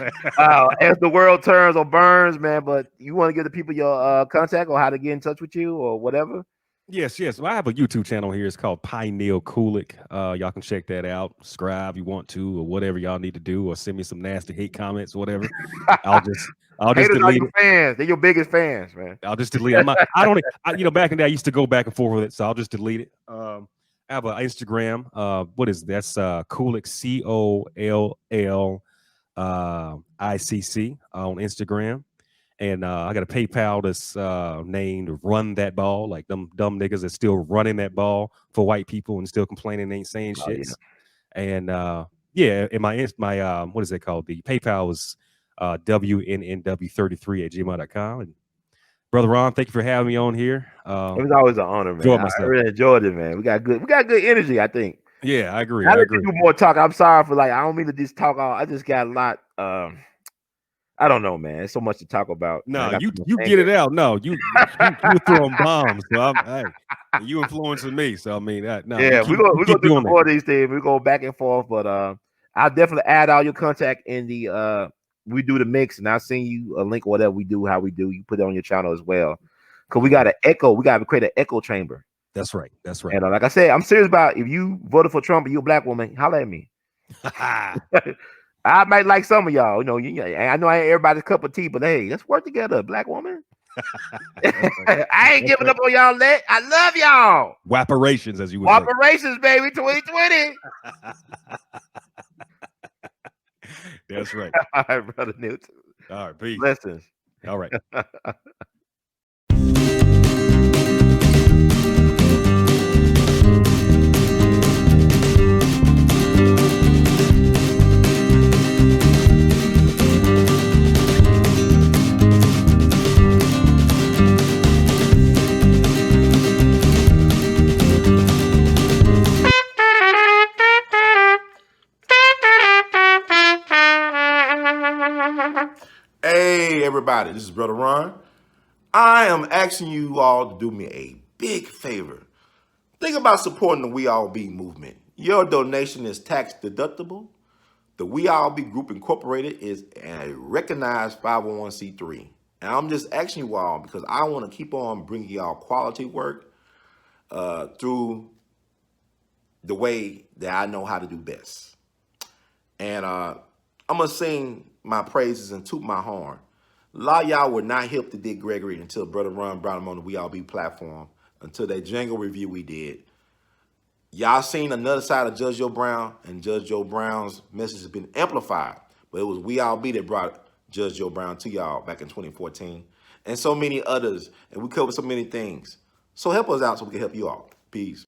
As the world turns or burns, man. But you want to give the people your contact or how to get in touch with you or whatever? Yes. Well, I have a YouTube channel here. It's called Neil Kulik. Y'all can check that out. Subscribe if you want to, or whatever y'all need to do, or send me some nasty hate comments or whatever. I'll just delete it. Fans. They're your biggest fans, man. I'll just delete it. Back in the day I used to go back and forth with it, so I'll just delete it. I have an Instagram. What is that's Kulik, COLLICC on Instagram. And I got a PayPal that's named Run That Ball, like them dumb niggas that's still running that ball for white people and still complaining they ain't saying shit. Yeah. And and my what is it called? The PayPal is WNNW33@gmail.com. And Brother Ron, thank you for having me on here. It was always an honor, man. I really enjoyed it, man. We got good energy, I think. Yeah, I agree. I agree. Do more talk. I'm sorry for I don't mean to just talk all. I just got a lot. I don't know, man. There's so much to talk about. No, you get it out. No, you throwing bombs. So you influencing me. So I mean, we're gonna do more of these things. We go back and forth, but I'll definitely add all your contact in the we do the mix, and I'll send you a link or whatever we do, how we do. You put it on your channel as well, because we got an echo. We got to create an echo chamber. That's right. And like I said, I'm serious about if you voted for Trump and you're a black woman, holler at me. I might like some of y'all, I know I ain't everybody's cup of tea, but hey, let's work together, black woman. I ain't giving up on y'all. I love y'all. Wapparations, as you would Wapparations, baby, 2020. That's right. All right, Brother Newton. All right, peace. Blessings. All right. about it? This is Brother Ron. I am asking you all to do me a big favor. Think about supporting the We All Be movement. Your donation is tax deductible. The We All Be Group Incorporated is a recognized 501c3. And I'm just asking you all because I want to keep on bringing y'all quality work through the way that I know how to do best. And I'm going to sing my praises and toot my horn. A lot of y'all were not hip to Dick Gregory until Brother Ron brought him on the We All Be platform, until that jingle review we did. Y'all seen another side of Judge Joe Brown, and Judge Joe Brown's message has been amplified. But it was We All Be that brought Judge Joe Brown to y'all back in 2014. And so many others. And we covered so many things. So help us out so we can help you all. Peace.